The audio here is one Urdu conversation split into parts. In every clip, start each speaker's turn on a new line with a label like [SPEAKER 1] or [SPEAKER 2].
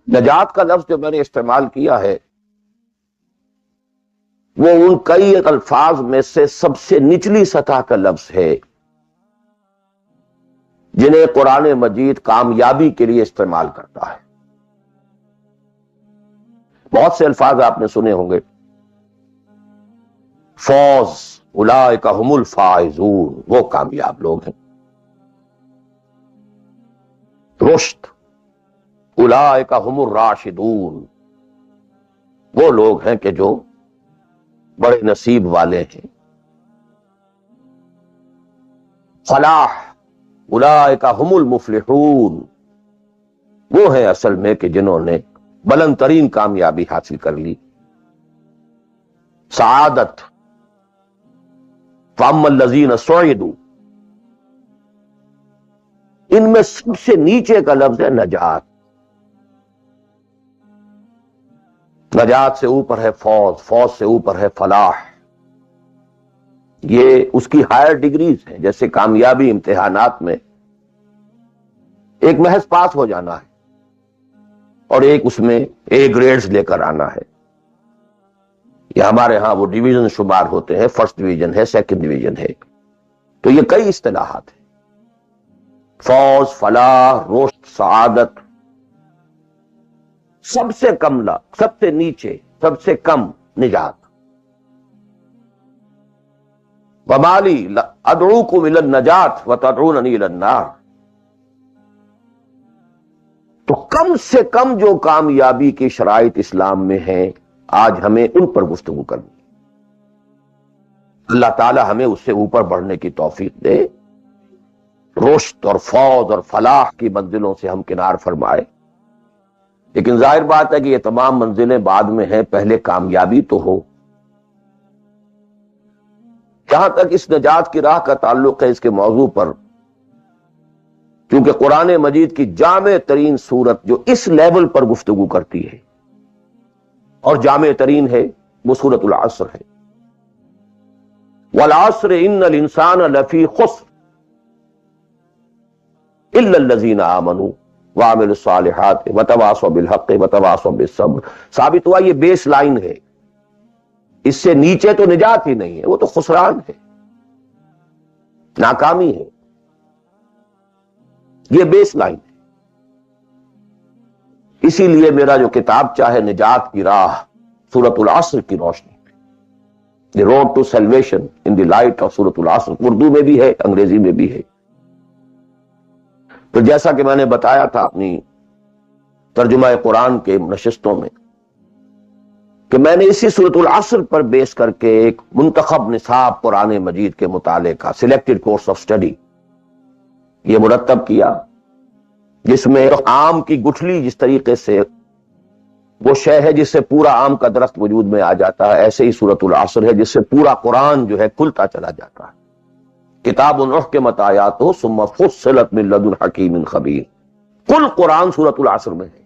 [SPEAKER 1] نجات کا لفظ جو میں نے استعمال کیا ہے وہ ان کئی الفاظ میں سے سب سے نچلی سطح کا لفظ ہے جنہیں قرآن مجید کامیابی کے لیے استعمال کرتا ہے۔ بہت سے الفاظ آپ نے سنے ہوں گے، فوز، اولئک هم الفائزون، وہ کامیاب لوگ ہیں۔ رشد، اولئک هم الراشدون، وہ لوگ ہیں کہ جو بڑے نصیب والے ہیں۔ فلاح، اولئک هم المفلحون، وہ ہیں اصل میں کہ جنہوں نے بلند ترین کامیابی حاصل کر لی۔ سعادت، فاما الذین سعدوا، ان میں سب سے نیچے کا لفظ ہے نجات۔ نجات سے اوپر ہے فوز، فوز سے اوپر ہے فلاح، یہ اس کی ہائر ڈگریز ہیں۔ جیسے کامیابی امتحانات میں ایک محض پاس ہو جانا ہے اور ایک اس میں اے گریڈز لے کر آنا ہے، یا ہمارے ہاں وہ ڈویژن شمار ہوتے ہیں، فرسٹ ڈویژن ہے، سیکنڈ ڈویژن ہے، تو یہ کئی اصطلاحات ہیں۔ فوز، فلاح، رشد، سعادت، سب سے کم سب سے نیچے، سب سے کم نجات۔ وَمَالِي أَدْعُوكُمْ إِلَى النَّجَاةِ وَتَدْعُونَنِي إِلَى النَّارِ، تو کم سے کم جو کامیابی کی شرائط اسلام میں ہیں آج ہمیں ان پر گفتگو کرنی۔ اللہ تعالی ہمیں اس سے اوپر بڑھنے کی توفیق دے، رشد اور فوز اور فلاح کی منزلوں سے ہم کنار فرمائے۔ لیکن ظاہر بات ہے کہ یہ تمام منزلیں بعد میں ہیں، پہلے کامیابی تو ہو۔ جہاں تک اس نجات کی راہ کا تعلق ہے، اس کے موضوع پر کیونکہ قرآن مجید کی جامع ترین سورت جو اس لیول پر گفتگو کرتی ہے اور جامع ترین ہے وہ سورۃ العصر ہے۔ والعصر ان الانسان لفی خسر الا الذین آمنوا وعملوا الصالحات وتواصوا بالحق وتواصوا بالصبر۔ ثابت ہوا یہ بیس لائن ہے، اس سے نیچے تو نجات ہی نہیں ہے، وہ تو خسران ہے، ناکامی ہے، یہ بیس لائن ہے۔ اسی لیے میرا جو کتاب چاہے نجات کی راہ سورۃ العصر کی روشنی، the road to salvation in the light of سورۃ العصر، اردو میں بھی ہے، انگریزی میں بھی ہے۔ تو جیسا کہ میں نے بتایا تھا اپنی ترجمہ قرآن کے نشستوں میں کہ میں نے اسی سورۃ العصر پر بیس کر کے ایک منتخب نصاب قرآن مجید کے مطالعے کا سلیکٹڈ کورس آف اسٹڈی یہ مرتب کیا، جس میں آم کی گٹھلی جس طریقے سے وہ شے ہے جس سے پورا آم کا درخت وجود میں آ جاتا ہے، ایسے ہی سورۃ العصر ہے جس سے پورا قرآن جو ہے کھلتا چلا جاتا ہے۔ کتاب احکمت آیاتہ ثم فصلت من لدن حکیم خبیر، کل قرآن سورۃ العصر میں ہے۔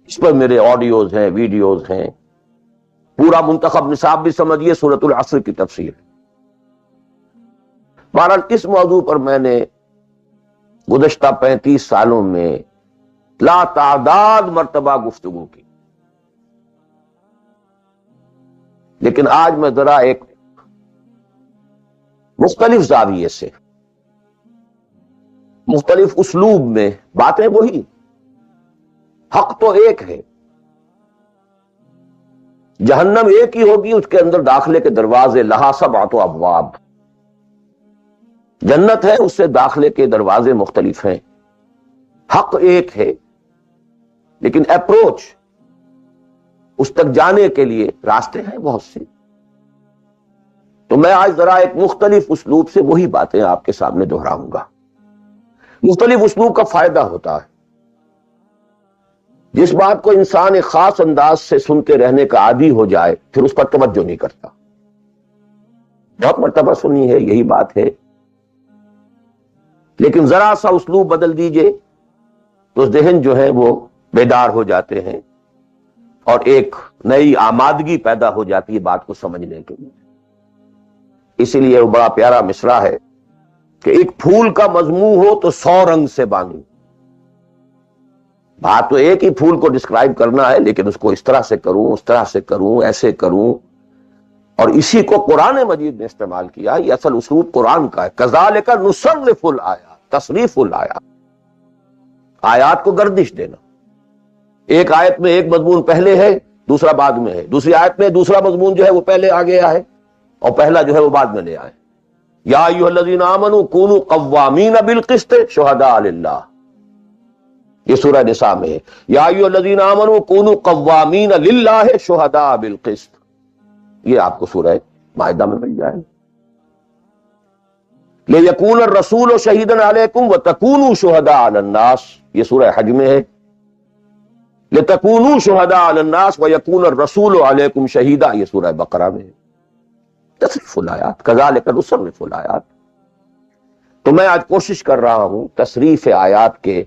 [SPEAKER 1] اس پر میرے آڈیوز ہیں، ویڈیوز ہیں، پورا منتخب نصاب بھی سمجھیے سورۃ العصر کی تفسیر۔ بہرحال اس موضوع پر میں نے گزشتہ 35 سالوں میں لا تعداد مرتبہ گفتگو کی، لیکن آج میں ذرا ایک مختلف زاویے سے، مختلف اسلوب میں، باتیں وہی، حق تو ایک ہے، جہنم ایک ہی ہوگی، اس کے اندر داخلے کے دروازے لہا سبعۃ ابواب، جنت ہے، اس سے داخلے کے دروازے مختلف ہیں، حق ایک ہے، لیکن اپروچ اس تک جانے کے لیے راستے ہیں بہت سے۔ تو میں آج ذرا ایک مختلف اسلوب سے وہی باتیں آپ کے سامنے دہراؤں گا۔ مختلف اسلوب کا فائدہ ہوتا ہے، جس بات کو انسان ایک خاص انداز سے سنتے رہنے کا عادی ہو جائے پھر اس پر توجہ نہیں کرتا۔ بہت مرتبہ سنی ہے یہی بات ہے، لیکن ذرا سا اسلوب بدل دیجئے تو ذہن جو ہے وہ بیدار ہو جاتے ہیں اور ایک نئی آمادگی پیدا ہو جاتی ہے بات کو سمجھنے کے لیے۔ اسی لیے وہ بڑا پیارا مصرع ہے کہ ایک پھول کا مضمون ہو تو 100 رنگ سے بانو، بات تو ایک ہی پھول کو ڈسکرائب کرنا ہے، لیکن اس کو اس طرح سے کروں، اس طرح سے کروں، ایسے کروں، اور اسی کو قرآن مجید نے استعمال کیا۔ یہ اصل اسلوب قرآن کا ہے، کذالک نصرف الآیات، تصریف الآیات، آیات کو گردش دینا۔ ایک آیت میں ایک مضمون پہلے ہے، دوسرا بعد میں ہے، دوسری آیت میں دوسرا مضمون جو ہے وہ پہلے آ گیا ہے اور پہلا جو ہے وہ بعد میں لے آئے۔ یا ایھا الذین آمنوا کونوا قوامین بالقسط شہداء للہ، یہ سورہ نساء میں ہے۔ یا ایھا الذین آمنوا کونوا قوامین للہ شہداء بالقسط، یہ آپ کو سورہ مائدہ میں مل جائے۔ لیکون الرسول شہیدا علیکم وتکونوا شہداء علی الناس، یہ سورہ حج میں ہے۔ لتکونوا شہداء علی الناس ویکون الرسول علیکم شہیدا، یہ سورہ بقرہ میں ہے۔ تصریف الآیات، کذالک نصرف الآیات۔ تو میں آج کوشش کر رہا ہوں تصریف آیات کے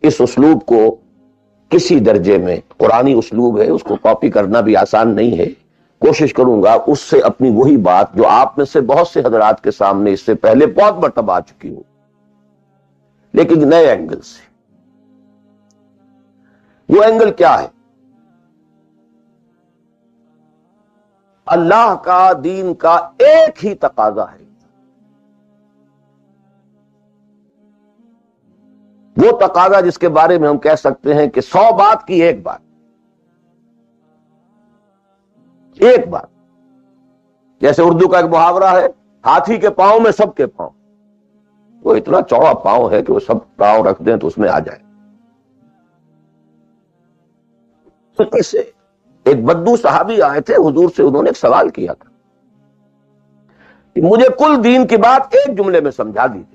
[SPEAKER 1] اس اسلوب کو کسی درجے میں، قرآنی اسلوب ہے، اس کو کاپی کرنا بھی آسان نہیں ہے، کوشش کروں گا اس سے اپنی وہی بات جو آپ میں سے بہت سے حضرات کے سامنے اس سے پہلے بہت مرتبہ آ چکی ہو، لیکن نئے اینگل سے۔ وہ اینگل کیا ہے؟ اللہ کا، دین کا ایک ہی تقاضا ہے، وہ تقاضا جس کے بارے میں ہم کہہ سکتے ہیں کہ 100 بات کی ایک بات، ایک بات۔ جیسے اردو کا ایک محاورہ ہے، ہاتھی کے پاؤں میں سب کے پاؤں، وہ اتنا چوڑا پاؤں ہے کہ وہ سب پاؤں رکھ دیں تو اس میں آ جائے۔ کیسے؟ ایک بدو صحابی آئے تھے حضور سے، انہوں نے ایک سوال کیا تھا کہ مجھے کل دین کی بات ایک جملے میں سمجھا دیجیے۔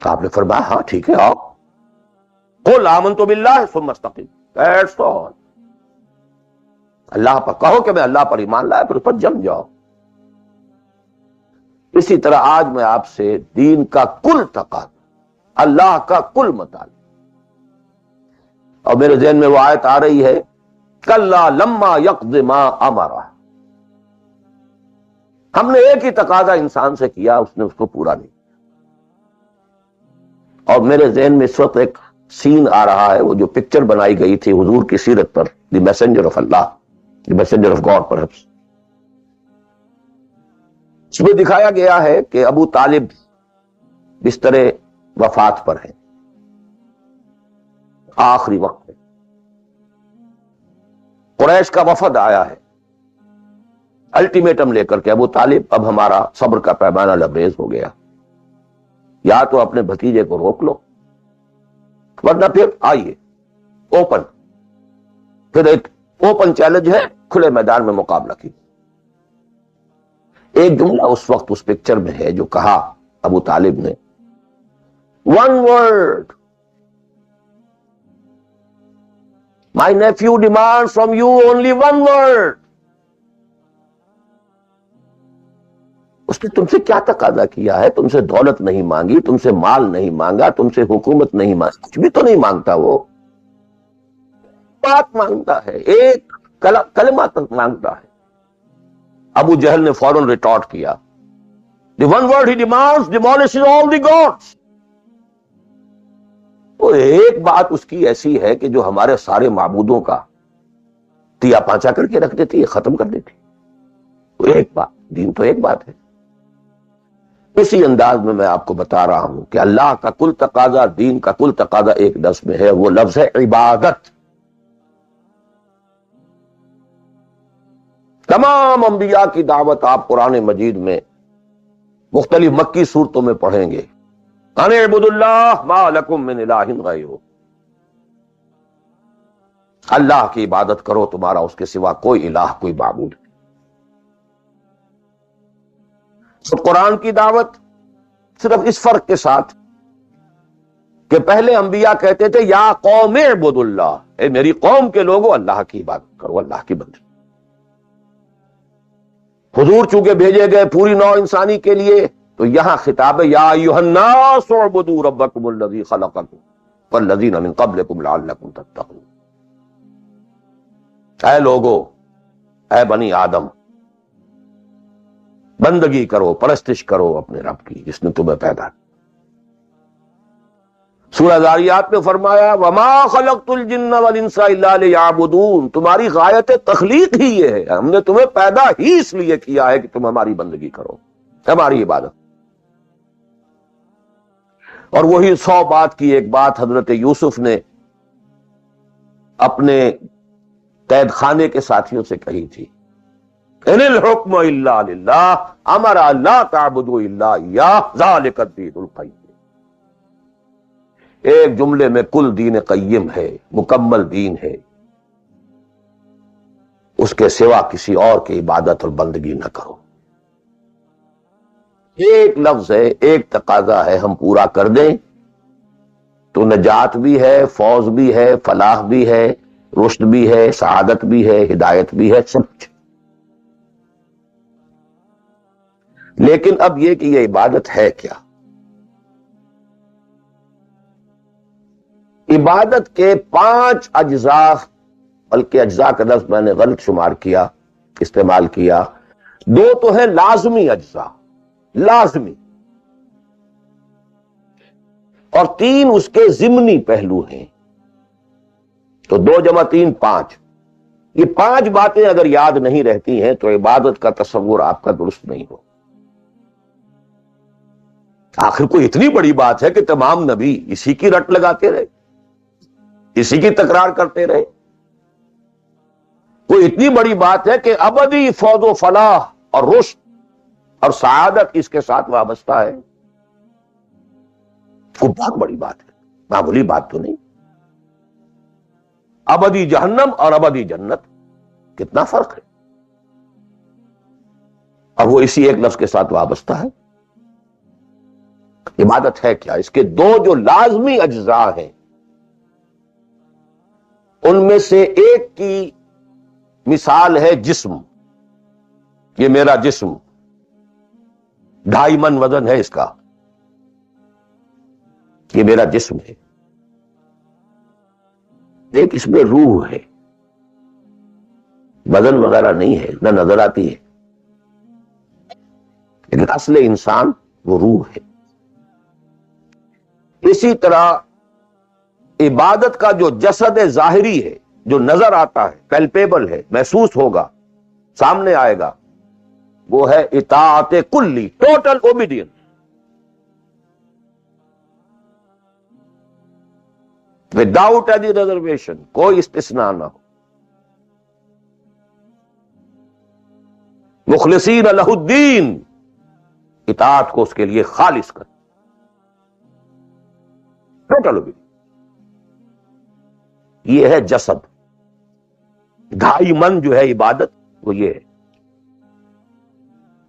[SPEAKER 1] آپ نے فرمایا ہاں ٹھیک ہے، آؤ، قل آمنت باللہ ثم استقم، دیٹس آل۔ اللہ پر کہو کہ میں اللہ پر ایمان لایا، پھر اس پر جم جاؤ۔ اسی طرح آج میں آپ سے دین کا کل تقاضا، اللہ کا کل مطالبہ، اور میرے ذہن میں وہ آیت آ رہی ہے کلا لما یقض ما امرہ، ہم نے ایک ہی تقاضا انسان سے کیا، اس نے اس کو پورا نہیں کیا۔ اور میرے ذہن میں اس وقت ایک سین آ رہا ہے، وہ جو پکچر بنائی گئی تھی حضور کی سیرت پر، the messenger of Allah, the messenger of God perhaps, اس میں دکھایا گیا ہے کہ ابو طالب بستر وفات پر ہیں، آخری وقت ہے، قریش کا وفد آیا ہے الٹیمیٹم لے کر کے، ابو طالب اب ہمارا صبر کا پیمانہ لبریز ہو گیا، یا تو اپنے بھتیجے کو روک لو ورنہ پھر آئیے اوپن، پھر ایک اوپن چیلنج ہے، کھلے میدان میں مقابلہ کی۔ ایک جملہ اس وقت اس پکچر میں ہے جو کہا ابو طالب نے، one word, my nephew demands from you only one word۔ اس نے تم سے کیا تقاضا کیا ہے؟ تم سے دولت نہیں مانگی، تم سے مال نہیں مانگا، تم سے حکومت نہیں مانگی، کچھ بھی تو نہیں مانگتا، وہ بات مانگتا ہے، ایک کلمہ تک مانگتا ہے۔ ابو جہل نے فوراً ریٹارٹ کیا، the one word he demands demolishes all the gods۔ وہ ایک بات اس کی ایسی ہے کہ جو ہمارے سارے معبودوں کا تیا پانچا کر کے رکھ دیتی ہے، ختم کر دیتی ہے۔ وہ ایک بات، دین تو ایک بات ہے۔ اسی انداز میں آپ کو بتا رہا ہوں کہ اللہ کا کل تقاضا، دین کا کل تقاضا ایک لفظ میں ہے، وہ لفظ ہے عبادت۔ تمام انبیاء کی دعوت آپ قرآن مجید میں مختلف مکی صورتوں میں پڑھیں گے، ان اعبدوا اللہ ما لکم من الہ غیرہ، اللہ کی عبادت کرو، تمہارا اس کے سوا کوئی الہ، کوئی معبود نہیں۔ تو قرآن کی دعوت صرف اس فرق کے ساتھ کہ پہلے انبیاء کہتے تھے یا قوم اعبدوا اللہ، اے میری قوم کے لوگوں اللہ کی عبادت کرو، اللہ کی بندگی۔ حضور چونکہ بھیجے گئے پوری نوع انسانی کے لیے، تو یہاں خطاب ہے یا ایھا الناس اعبدوا ربکم الذی خلقکم والذین من قبلکم لعلکم تتقون۔ اے لوگو، اے بنی آدم، بندگی کرو، پرستش کرو اپنے رب کی جس نے تمہیں پیدا کیا۔ سورہ ذاریات میں فرمایا وما خلقت الجن والانس الا لیعبدون، تمہاری غایت تخلیق ہی یہ ہے، ہم نے تمہیں پیدا ہی اس لیے کیا ہے کہ تم ہماری بندگی کرو، ہماری عبادت۔ اور وہی 100 بات کی ایک بات حضرت یوسف نے اپنے قید خانے کے ساتھیوں سے کہی تھی، ان الحکم الا للہ امر لا تعبدوا الا اياه ذلك الدين القیم۔ ایک جملے میں کل دین قیم ہے، مکمل دین ہے، اس کے سوا کسی اور کی عبادت اور بندگی نہ کرو۔ ایک لفظ ہے، ایک تقاضا ہے، ہم پورا کر دیں تو نجات بھی ہے، فوز بھی ہے، فلاح بھی ہے، رشد بھی ہے، سعادت بھی ہے، ہدایت بھی ہے، سب کچھ۔ لیکن اب یہ کہ یہ عبادت ہے کیا؟ عبادت کے 5 اجزاء، بلکہ اجزاء کا لفظ میں نے غلط شمار کیا، استعمال کیا، 2 تو ہیں لازمی اجزاء، لازمی، اور 3 اس کے ضمنی پہلو ہیں، تو 2 جمع 3 5۔ یہ 5 باتیں اگر یاد نہیں رہتی ہیں تو عبادت کا تصور آپ کا درست نہیں ہو۔ آخر کوئی اتنی بڑی بات ہے کہ تمام نبی اسی کی رٹ لگاتے رہے، اسی کی تکرار کرتے رہے؟ کوئی اتنی بڑی بات ہے کہ ابدی فوز و فلاح اور رشد اور سعادت اس کے ساتھ وابستہ ہے؟ وہ بہت بڑی بات ہے، معمولی بات تو نہیں۔ ابدی جہنم اور ابدی جنت، کتنا فرق ہے، اور وہ اسی ایک لفظ کے ساتھ وابستہ ہے۔ عبادت ہے کیا؟ اس کے 2 جو لازمی اجزاء ہیں، ان میں سے ایک کی مثال ہے جسم۔ یہ میرا جسم 2.5 من وزن ہے اس کا، یہ میرا جسم ہے۔ ایک اس میں روح ہے، بدن وغیرہ نہیں ہے، نہ نظر آتی ہے، لیکن اصل انسان وہ روح ہے۔ اسی طرح عبادت کا جو جسد ظاہری ہے، جو نظر آتا ہے، پیلپیبل ہے، محسوس ہوگا، سامنے آئے گا، وہ ہے اطاعت کلی، total obedience. Without any reservation, کوئی استثناء نہ ہو۔ مخلصین لہ الدین، اطاعت کو اس کے لیے خالص کر، ٹوٹل اوبیڈینس۔ یہ ہے جسد۔ 2.5 من جو ہے عبادت، وہ یہ ہے۔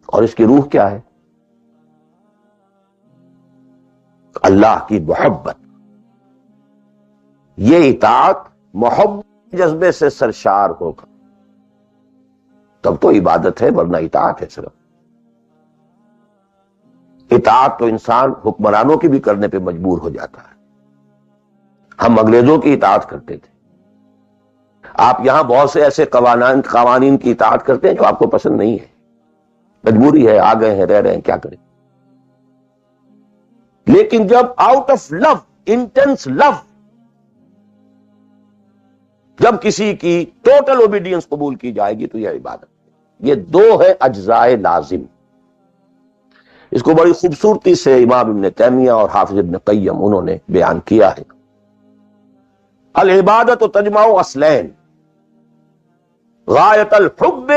[SPEAKER 1] اور اس کی روح کیا ہے؟ اللہ کی محبت۔ یہ اطاعت محبت جذبے سے سرشار ہوگا تب تو عبادت ہے، ورنہ اطاعت ہے صرف۔ اطاعت تو انسان حکمرانوں کی بھی کرنے پہ مجبور ہو جاتا ہے۔ ہم انگریزوں کی اطاعت کرتے تھے، آپ یہاں بہت سے ایسے قوانین کی اطاعت کرتے ہیں جو آپ کو پسند نہیں ہے، مجبوری ہے، آ گئے ہیں، رہ رہے ہیں، کیا کریں۔ لیکن جب آؤٹ آف لو، انٹینس لو، جب کسی کی ٹوٹل اوبیڈینس قبول کی جائے گی تو یہ عبادت۔ یہ 2 ہے اجزاء لازم۔ اس کو بڑی خوبصورتی سے امام ابن تیمیہ اور حافظ ابن قیم انہوں نے بیان کیا ہے۔ العبادت تجمع اصلین، غایت الحب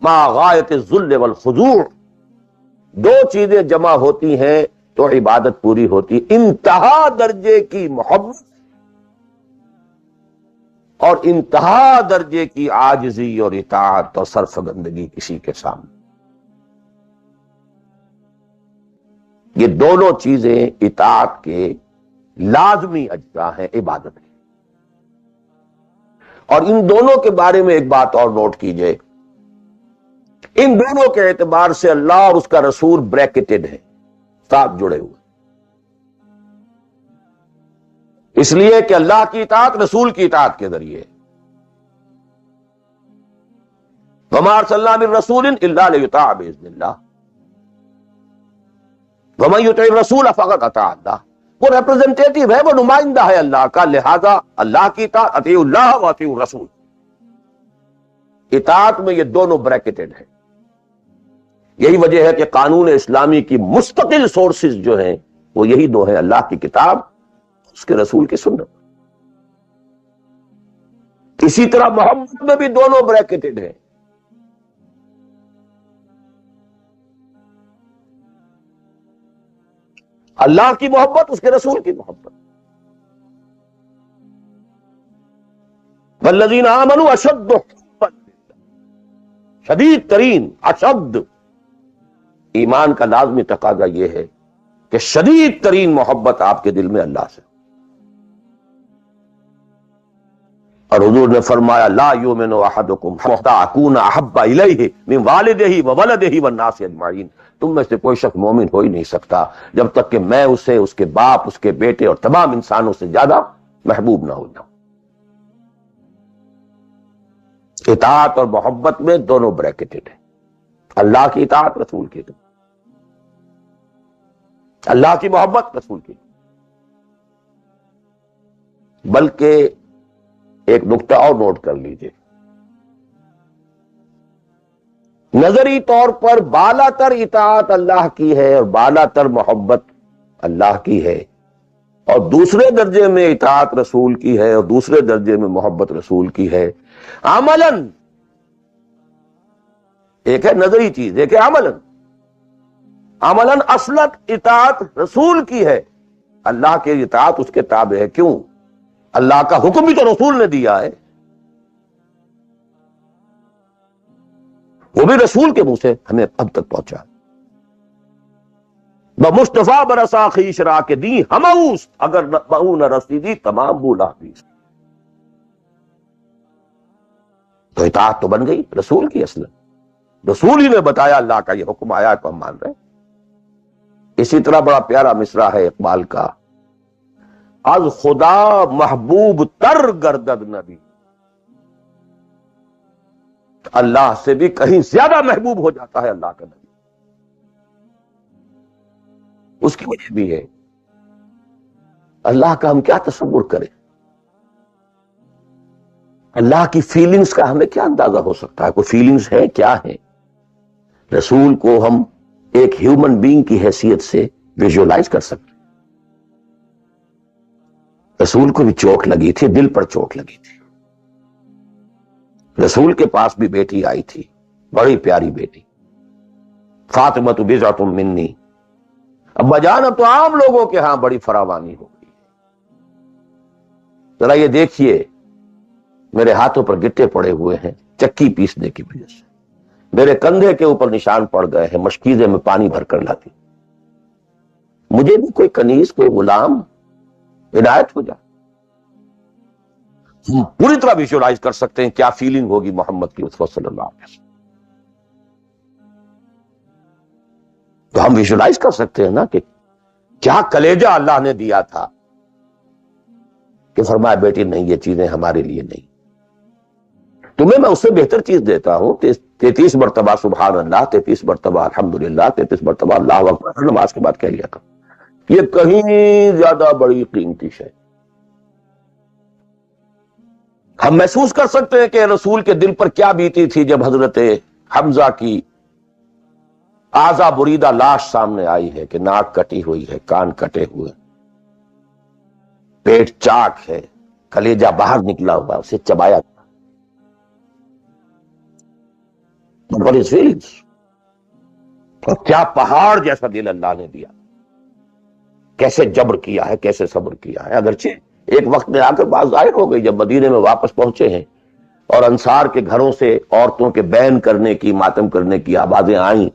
[SPEAKER 1] مع غایت الذل والخضوع۔ 2 چیزیں جمع ہوتی ہیں تو عبادت پوری ہوتی، انتہا درجے کی محبت اور انتہا درجے کی عاجزی اور اطاعت اور سرفگندگی کسی کے سامنے۔ یہ دونوں چیزیں اطاعت کے لازمی اجزاء ہیں عبادت کے۔ اور ان دونوں کے بارے میں ایک بات اور نوٹ کیجئے، ان دونوں کے اعتبار سے اللہ اور اس کا رسول بریکٹڈ ہیں، ساتھ جڑے ہوئے، اس لیے کہ اللہ کی اطاعت رسول کی اطاعت کے ذریعے۔ وَمَا أَرْسَلْنَا مِن رَّسُولٍ إِلَّا لِيُطَاعَ بِإِذْنِ اللَّهِ وَمَن يُطِعِ الرَّسُولَ فَقَدْ أَطَاعَ اللَّهَ۔ وہ ریپرزینٹیٹو ہے، وہ نمائندہ ہے اللہ کا، لہذا اللہ کی اطاعت، اطیعوا اللہ و اطیعوا الرسول. اطاعت میں یہ دونوں بریکٹڈ ہیں. یہی وجہ ہے کہ قانون اسلامی کی مستقل سورسز جو ہیں وہ یہی دو ہیں، اللہ کی کتاب، اس کے رسول کی سنت. اسی طرح محبت میں بھی دونوں بریکٹڈ ہیں. اللہ کی محبت، اس کے رسول کی محبت. والذین آمنوا اشد حبا للہ، شدید ترین، اشد. ایمان کا لازمی تقاضا یہ ہے کہ شدید ترین محبت آپ کے دل میں اللہ سے. اور حضور نے فرمایا لا یؤمن احدکم حتی اکون احب الیہ من والدہ وولدہ والناس اجمعین. تم میں سے کوئی شخص مومن ہو ہی نہیں سکتا جب تک کہ میں اسے، اس کے باپ، اس کے بیٹے اور تمام انسانوں سے زیادہ محبوب نہ ہو جاؤں. اطاعت اور محبت میں دونوں بریکٹڈ ہیں. اللہ کی اطاعت، رسول کی اطاعت. اللہ کی محبت، رسول کی. بلکہ ایک نقطہ اور نوٹ کر لیجئے، نظری طور پر بالا تر اطاعت اللہ کی ہے اور بالا تر محبت اللہ کی ہے، اور دوسرے درجے میں اطاعت رسول کی ہے اور دوسرے درجے میں محبت رسول کی ہے. عملاً ایک ہے نظری چیز، ایک ہے عملاً. عملاً اصلت اطاعت رسول کی ہے، اللہ کے اطاعت اس کے تابع ہے. کیوں؟ اللہ کا حکم بھی تو رسول نے دیا ہے، وہ بھی رسول کے منہ سے ہمیں اب تک پہنچا. بمصطفیٰ برسا خیش را کے دی ہماؤس، اگر بہو نہ رسیدی تمام بولا بھی. تو اطاعت تو بن گئی رسول کی. اصل رسول ہی نے بتایا اللہ کا یہ حکم آیا تو ہم مان رہے ہیں. اسی طرح بڑا پیارا مصرع ہے اقبال کا، از خدا محبوب تر گردد نبی. اللہ سے بھی کہیں زیادہ محبوب ہو جاتا ہے اللہ کا نبی. اس کی وجہ بھی ہے. اللہ کا ہم کیا تصور کریں، اللہ کی فیلنگز کا ہمیں کیا اندازہ ہو سکتا ہے؟ کوئی فیلنگز ہے کیا ہے؟ رسول کو ہم ایک ہیومن بینگ کی حیثیت سے ویژولائز کر سکتے. رسول کو بھی چوٹ لگی تھی، دل پر چوٹ لگی تھی. رسول کے پاس بھی بیٹی آئی تھی، بڑی پیاری بیٹی، فاطمہ بضعۃ منی. ابا جان اب تو عام لوگوں کے ہاں بڑی فراوانی ہو گئی. ذرا یہ دیکھیے، میرے ہاتھوں پر گٹے پڑے ہوئے ہیں چکی پیسنے کی وجہ سے، میرے کندھے کے اوپر نشان پڑ گئے ہیں، مشکیزے میں پانی بھر کر لاتی. مجھے بھی کوئی کنیز، کوئی غلام عنایت ہو جائے. ہم پوری طرح ویژولائز کر سکتے ہیں کیا فیلنگ ہوگی محمد کی اسوہ صلی اللہ علیہ وسلم. تو ہم ویژولائز کر سکتے ہیں نا کہ کیا کلیجہ اللہ نے دیا تھا کہ فرمایا بیٹی نہیں، یہ چیزیں ہمارے لیے نہیں، تمہیں میں اس سے بہتر چیز دیتا ہوں. 33 مرتبہ سبحان اللہ، 33 مرتبہ الحمدللہ، 33 مرتبہ اللہ اکبر نماز کے بعد کہہ لیا کرو. یہ کہیں زیادہ بڑی قیمتی ہے. ہم محسوس کر سکتے ہیں کہ رسول کے دل پر کیا بیتی تھی جب حضرت حمزہ کی اعضا بریدہ لاش سامنے آئی ہے کہ ناک کٹی ہوئی ہے، کان کٹے ہوئے، پیٹ چاک ہے، کلیجہ باہر نکلا ہوا، اسے چبایا. اور کیا پہاڑ جیسا دل اللہ نے دیا، کیسے جبر کیا ہے، کیسے صبر کیا ہے. اگرچہ ایک وقت میں آ کر بات ظاہر ہو گئی، جب مدینے میں واپس پہنچے ہیں اور انصار کے گھروں سے عورتوں کے بین کرنے کی، ماتم کرنے کی آوازیں آئیں،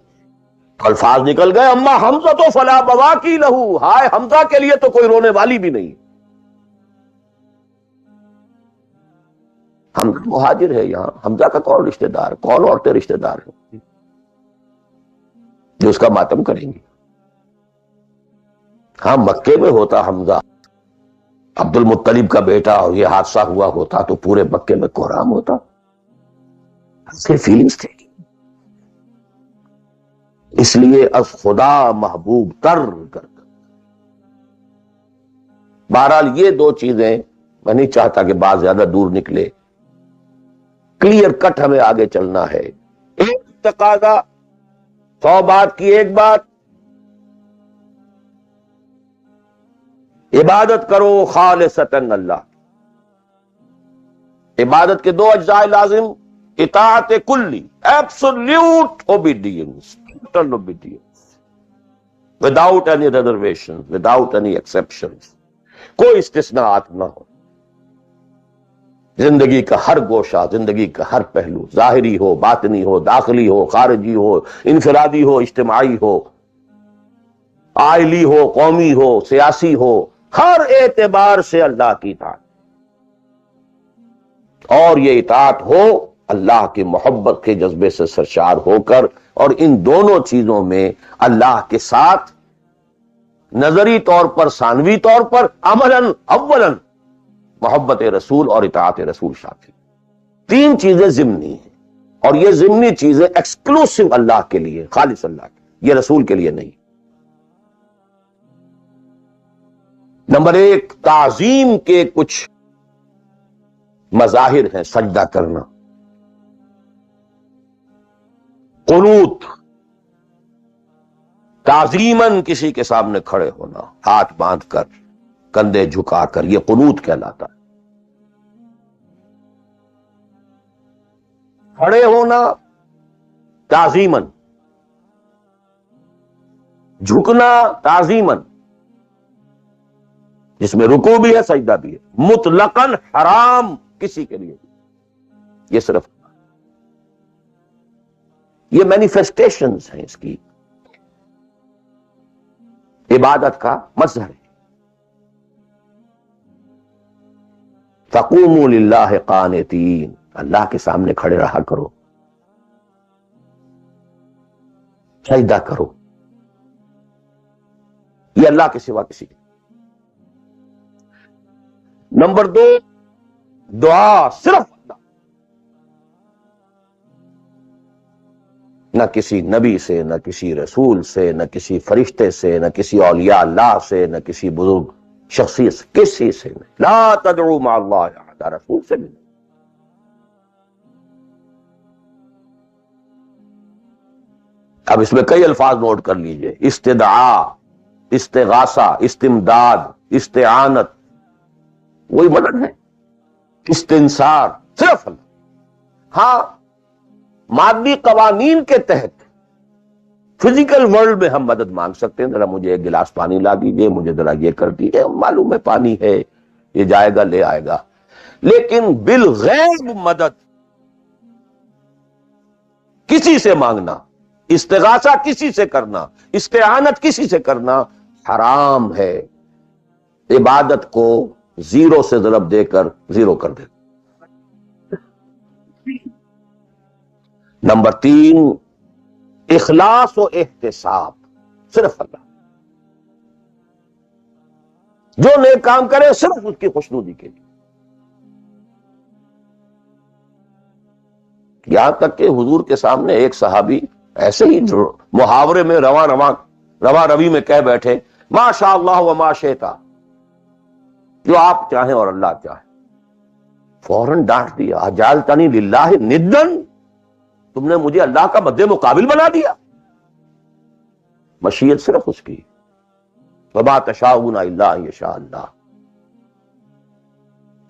[SPEAKER 1] تو الفاظ نکل گئے اما حمزہ تو فلا بواکی لہو، ہائے حمزہ کے لیے تو کوئی رونے والی بھی نہیں. حمزہ مہاجر ہے، یہاں حمزہ کا کون رشتہ دار، کون عورتیں رشتہ دار ہیں جو اس کا ماتم کریں گی؟ ہاں مکے میں ہوتا حمزہ، عبد المطلب کا بیٹا، اور یہ حادثہ ہوا ہوتا تو پورے مکے میں کوہرام ہوتا. اس کے فیلنگز تھے. اس لیے از خدا محبوب تر کر بہرحال یہ دو چیزیں میں نہیں چاہتا کہ بات زیادہ دور نکلے، کلیئر کٹ ہمیں آگے چلنا ہے۔ ایک تقاضا 100 بات کی ایک بات، عبادت کرو خالصتاً اللہ۔ عبادت کے دو اجزاء لازم، اطاعت کلی، absolute obedience, total obedience, without any reservation, without any exception, کوئی استثناءات نہ ہو۔ زندگی کا ہر گوشہ، زندگی کا ہر پہلو، ظاہری ہو، باطنی ہو، داخلی ہو، خارجی ہو، انفرادی ہو، اجتماعی ہو، عائلی ہو، قومی ہو، سیاسی ہو، ہر اعتبار سے اللہ کی اطاعت، اور یہ اطاعت ہو اللہ کی محبت کے جذبے سے سرشار ہو کر، اور ان دونوں چیزوں میں اللہ کے ساتھ نظری طور پر، ثانوی طور پر، عملاً اولاً محبت رسول اور اطاعت رسول شامل۔ تین چیزیں ضمنی ہیں، اور یہ ضمنی چیزیں ایکسکلوسیو اللہ کے لیے، خالص اللہ کے، یہ رسول کے لیے نہیں۔ نمبر ایک، تعظیم کے کچھ مظاہر ہیں، سجدہ کرنا، قنوت، تعظیماً کسی کے سامنے کھڑے ہونا، ہاتھ باندھ کر، کندھے جھکا کر، یہ قنوت کہلاتا ہے۔ کھڑے ہونا تعظیماً، جھکنا تعظیماً، جس میں رکوع بھی ہے سجدہ بھی ہے، مطلقاً حرام کسی کے لیے، یہ صرف یہ مینیفیسٹیشنز ہیں اس کی، عبادت کا مظہر ہے۔ فَقُومُوا لِلَّهِ قَانِتِينَ، اللہ کے سامنے کھڑے رہا کرو، سجدہ کرو، یہ اللہ کے سوا کسی کے۔ نمبر دو، دعا صرف اللہ، نہ کسی نبی سے، نہ کسی رسول سے، نہ کسی فرشتے سے، نہ کسی اولیاء اللہ سے، نہ کسی بزرگ شخصیت سے، کسی سے نہیں۔ لا تدعو مع اللہ احد، رسول سے بھی نہیں۔ اب اس میں کئی الفاظ نوٹ کر لیجئے، استدعاء، استغاثہ، استمداد، استعانت، وہی مدد ہے، استنصار، صرف اللہ۔ ہاں مادی قوانین کے تحت فزیکل ورلڈ میں ہم مدد مانگ سکتے ہیں، ذرا مجھے ایک گلاس پانی لا دیجئے، مجھے ذرا یہ کر دیجئے، معلوم ہے پانی ہے، یہ جائے گا لے آئے گا، لیکن بالغیب مدد کسی سے مانگنا، استغاثہ کسی سے کرنا، استعانت کسی سے کرنا حرام ہے، عبادت کو زیرو سے ضرب دے کر زیرو کر دے۔ نمبر تین، اخلاص و احتساب، صرف اللہ، جو نیک کام کرے صرف اس کی خوشنودی کے لیے۔ یہاں تک کہ حضور کے سامنے ایک صحابی ایسے ہی محاورے میں رواں روی میں کہہ بیٹھے، ما شاء اللہ و ما شئت، جو آپ چاہیں اور اللہ چاہے، فوراً ڈانٹ دیا، اجعلتنی للہ ندن، تم نے مجھے اللہ کا مد مقابل بنا دیا۔ مشیت صرف اس کی، وما تشاءون الا ان یشاء اللہ۔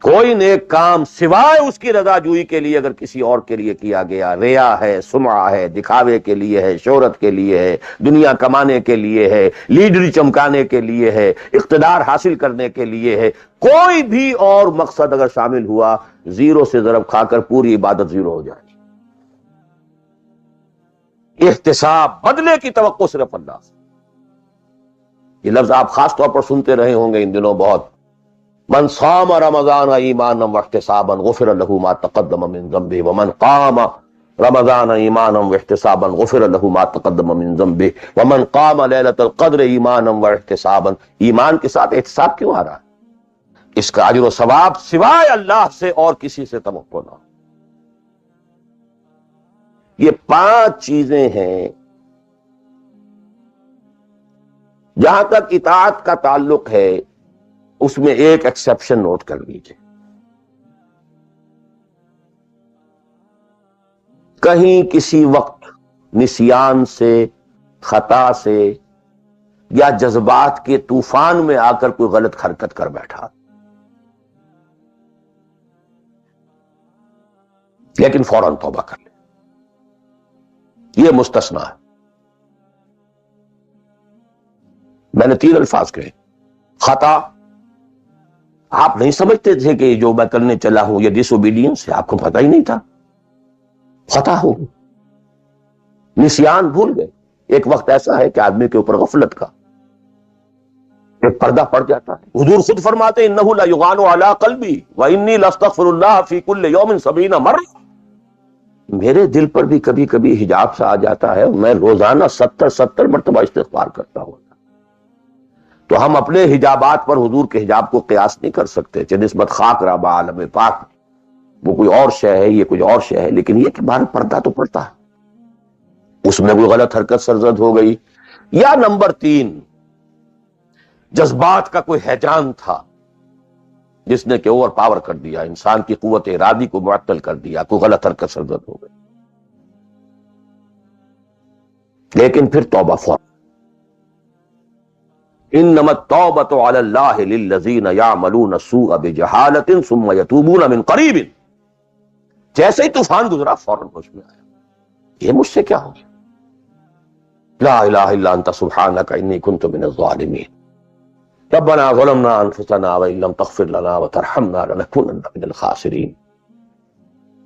[SPEAKER 1] کوئی نیک کام سوائے اس کی رضا جوئی کے لیے اگر کسی اور کے لیے کیا گیا، ریا ہے، سمعہ ہے، دکھاوے کے لیے ہے، شہرت کے لیے ہے، دنیا کمانے کے لیے ہے، لیڈری چمکانے کے لیے ہے، اقتدار حاصل کرنے کے لیے ہے، کوئی بھی اور مقصد اگر شامل ہوا، زیرو سے ضرب کھا کر پوری عبادت زیرو ہو جائے گی۔ احتساب، بدلے کی توقع صرف اللہ سے۔ یہ لفظ آپ خاص طور پر سنتے رہے ہوں گے ان دنوں بہت، من صام رمضان ایمانا واحتسابا غفر له ما تقدم من ذنبه ومن قام رمضان ایمانا واحتسابا غفر له ما تقدم من ذنبه ومن قام ليلة القدر ایمانا واحتسابا۔ ایمان کے ساتھ احتساب کیوں آ رہا ہے؟ اس کا اجر و ثواب سوائے اللہ سے اور کسی سے توقع نہ۔ یہ 5 چیزیں ہیں جہاں تک اطاعت کا تعلق ہے، اس میں ایک ایکسیپشن نوٹ کر لیجیے، کہیں کسی وقت نسیان سے، خطا سے یا جذبات کے طوفان میں آ کر کوئی غلط حرکت کر بیٹھا، لیکن فوراً توبہ کر لے، یہ مستثنا ہے۔ میں نے 3 الفاظ کہے، خطا، آپ نہیں سمجھتے تھے کہ جو میں کرنے چلا ہوں یہ ڈس اوبیڈینس ہے، آپ کو پتہ ہی نہیں تھا، خطا ہو۔ نسیان، بھول گئے، ایک وقت ایسا ہے کہ آدمی کے اوپر غفلت کا ایک پردہ پڑ جاتا ہے۔ حضور خود فرماتے انہ لا یغان علی قلبی وانی لاستغفر اللہ فی کل یوم 70 مرہ، میرے دل پر بھی کبھی کبھی حجاب سا آ جاتا ہے، میں روزانہ 70 مرتبہ استغفار کرتا ہوں۔ تو ہم اپنے حجابات پر حضور کے حجاب کو قیاس نہیں کر سکتے، چہ نسبت خاک رہا بعالم پاک، وہ کوئی اور شے ہے، یہ کچھ اور شے ہے، لیکن یہ کہ باہر پردہ تو پڑتا ہے، اس میں کوئی غلط حرکت سرزد ہو گئی، یا نمبر 3 جذبات کا کوئی ہیجان تھا جس نے کہ اوور پاور کر دیا، انسان کی قوت ارادی کو معطل کر دیا، کوئی غلط حرکت سرزد ہو گئی، لیکن پھر توبہ فوراً۔ انما التوبۃ علی اللہ للذین یعملون السوء بجہالۃ ثم یتوبون من قریب، جیسے ہی طوفان گزرا فوراً ہوش میں آیا، یہ مجھ سے کیا ہو گیا، لا الہ الا انت سبحانک انی کنت من الظالمین، ربنا ظلمنا انفسنا وان لم تغفر لنا وترحمنا لنکونن من الخاسرین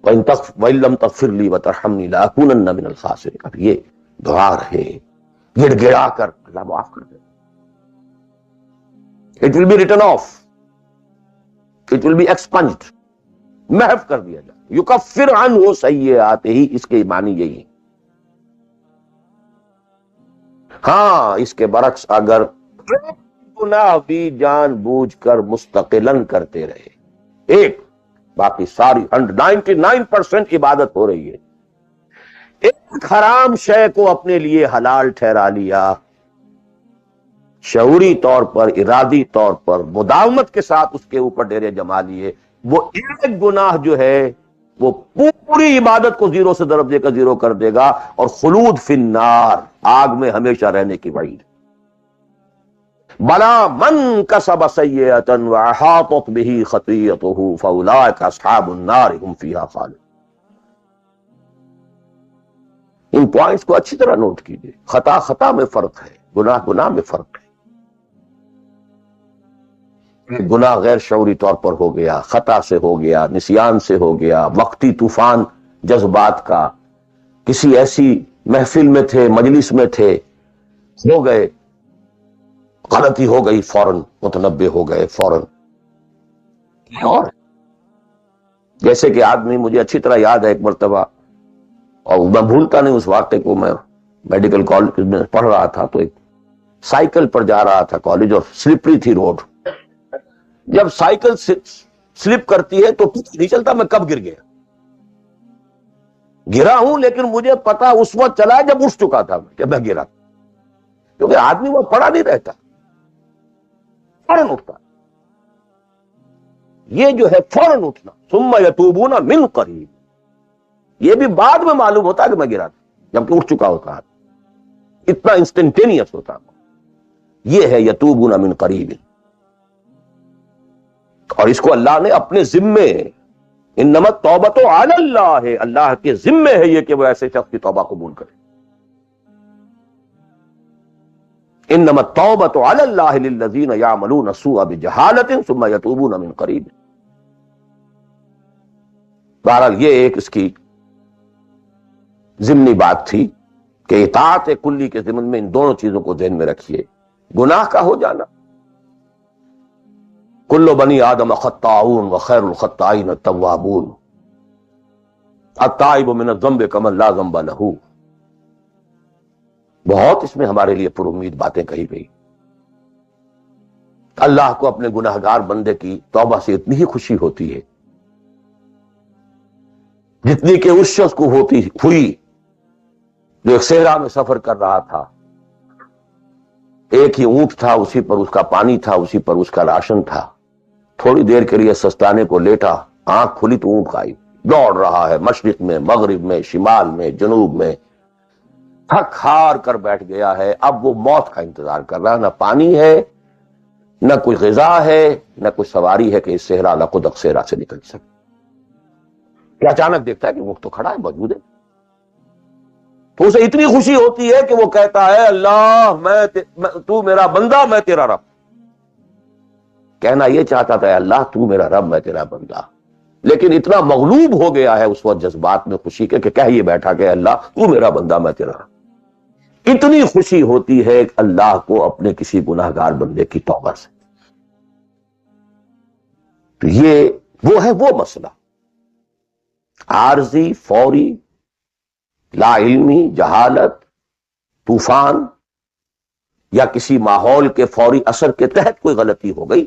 [SPEAKER 1] وان لم تغفر لی وترحمنی لاکونن من الخاسرین۔ اب یہ دعا رہے، گڑ گڑا کر اللہ معاف کر دے، it will be written off, it will be expunged، محو کر دیا جائے، یکفر عنہ سیئاتہ، اس کے معنی یہی ہے۔ ہاں اس کے برعکس اگر گناہ بھی جان بوجھ کر مستقلاً کرتے رہے، ایک، باقی ساری 99% عبادت ہو رہی ہے، ایک حرام شے کو اپنے لیے حلال ٹھہرا لیا، شعوری طور پر، ارادی طور پر مداومت کے ساتھ اس کے اوپر ڈیرے جما لیے، وہ ایک گناہ جو ہے وہ پوری عبادت کو 0 سے ضرب دے کر 0 کر دے گا، اور خلود فی النار، آگ میں ہمیشہ رہنے کی وعید۔ بلا من کسب سیئۃ واحاطت بہ خطیئتہ فاولئک اصحاب النار هم فیہا خالدون۔ ان پوائنٹس کو اچھی طرح نوٹ کیجئے، خطا خطا میں فرق ہے، گناہ گناہ میں فرق ہے۔ گناہ غیر شعوری طور پر ہو گیا، خطا سے ہو گیا، نسیان سے ہو گیا، وقتی طوفان جذبات کا، کسی ایسی محفل میں تھے، مجلس میں تھے، ہو گئے، غلطی ہو گئی، فوراً متنبہ ہو گئے، فوراً۔ اور جیسے کہ آدمی، مجھے اچھی طرح یاد ہے ایک مرتبہ، اور میں بھولتا نہیں اس واقعے کو، میں میڈیکل کالج میں پڑھ رہا تھا، تو ایک سائیکل پر جا رہا تھا کالج، اور سلپری تھی روڈ، جب سائیکل سلپ کرتی ہے تو پتہ نہیں چلتا میں کب گر گیا، گرا ہوں لیکن مجھے پتا اس وقت چلا جب اٹھ چکا تھا کہ میں گرا، کیونکہ آدمی وہ پڑا نہیں رہتا، فوراً اٹھتا، یہ جو ہے فوراً اٹھنا، ثم یتوبون من قریب، یہ بھی بعد میں معلوم ہوتا کہ میں گرا تھا جبکہ اٹھ چکا ہوتا، اتنا انسٹنٹینیس ہوتا، یہ ہے یتوبون من قریب۔ اور اس کو اللہ نے اپنے ذمے، انما التوبۃ علی اللہ، اللہ کے ذمے ہے یہ کہ وہ ایسے شخص کی توبہ قبول کرے۔ انما التوبۃ علی اللہ للذین یعملون السوء بجہالۃ ثم یتوبون من قریب۔ بہرحال یہ ایک اس کی ضمنی بات تھی کہ اطاعت کلی کے ضمن میں ان دونوں چیزوں کو ذہن میں رکھیے، گناہ کا ہو جانا، کل بنی آدم خطاؤون وخیر الخطائین التوابون، التائب من الذنب کمن لا ذنب لہ، بہت اس میں ہمارے لیے پر امید باتیں کہی گئی۔ اللہ کو اپنے گناہگار بندے کی توبہ سے اتنی ہی خوشی ہوتی ہے جتنی کہ اس شخص کو ہوئی جو ایک صحرا میں سفر کر رہا تھا، ایک ہی اونٹ تھا، اسی پر اس کا پانی تھا، اسی پر اس کا راشن تھا. تھوڑی دیر کے لیے سستانے کو لیٹا، آنکھ کھلی تو اونٹ غائب. دوڑ رہا ہے مشرق میں، مغرب میں، شمال میں، جنوب میں، تھک ہار کر بیٹھ گیا ہے. اب وہ موت کا انتظار کر رہا، نہ پانی ہے، نہ کوئی غذا ہے، نہ کوئی سواری ہے کہ اس صحرا لقدق صحرا سے نکل سکے. کہ اچانک دیکھتا ہے کہ اونٹ تو کھڑا ہے، موجود ہے. تو اسے اتنی خوشی ہوتی ہے کہ وہ کہتا ہے اللہ تو میرا بندہ، میں تیرا رب. کہنا یہ چاہتا تھا اللہ تو میرا رب میں تیرا بندہ، لیکن اتنا مغلوب ہو گیا ہے اس وقت جذبات میں خوشی کے کہ کہہ یہ بیٹھا کہ اللہ تو میرا بندہ میں تیرا رب. اتنی خوشی ہوتی ہے اللہ کو اپنے کسی گناہگار بندے کی توبہ سے. تو یہ وہ ہے وہ مسئلہ عارضی، فوری، لا علمی، جہالت، طوفان یا کسی ماحول کے فوری اثر کے تحت کوئی غلطی ہو گئی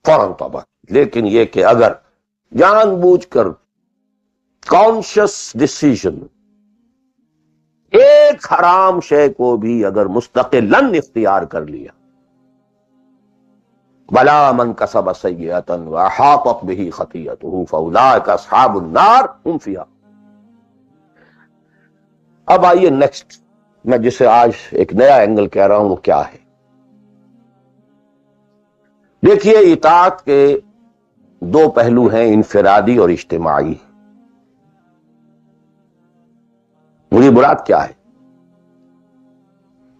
[SPEAKER 1] فوراً توبہ. لیکن یہ کہ اگر جان بوجھ کر کانشس ڈسیژن ایک حرام شے کو بھی اگر مستقلاً اختیار کر لیا، بلا من کسب سیئۃ واحاطت بہ خطیئتہ فاولئک اصحاب النار هم فیہا. اب آئیے نیکسٹ، میں جسے آج ایک نیا اینگل کہہ رہا ہوں وہ کیا ہے. دیکھیے اطاعت کے دو پہلو ہیں، انفرادی اور اجتماعی. میری مراد کیا ہے؟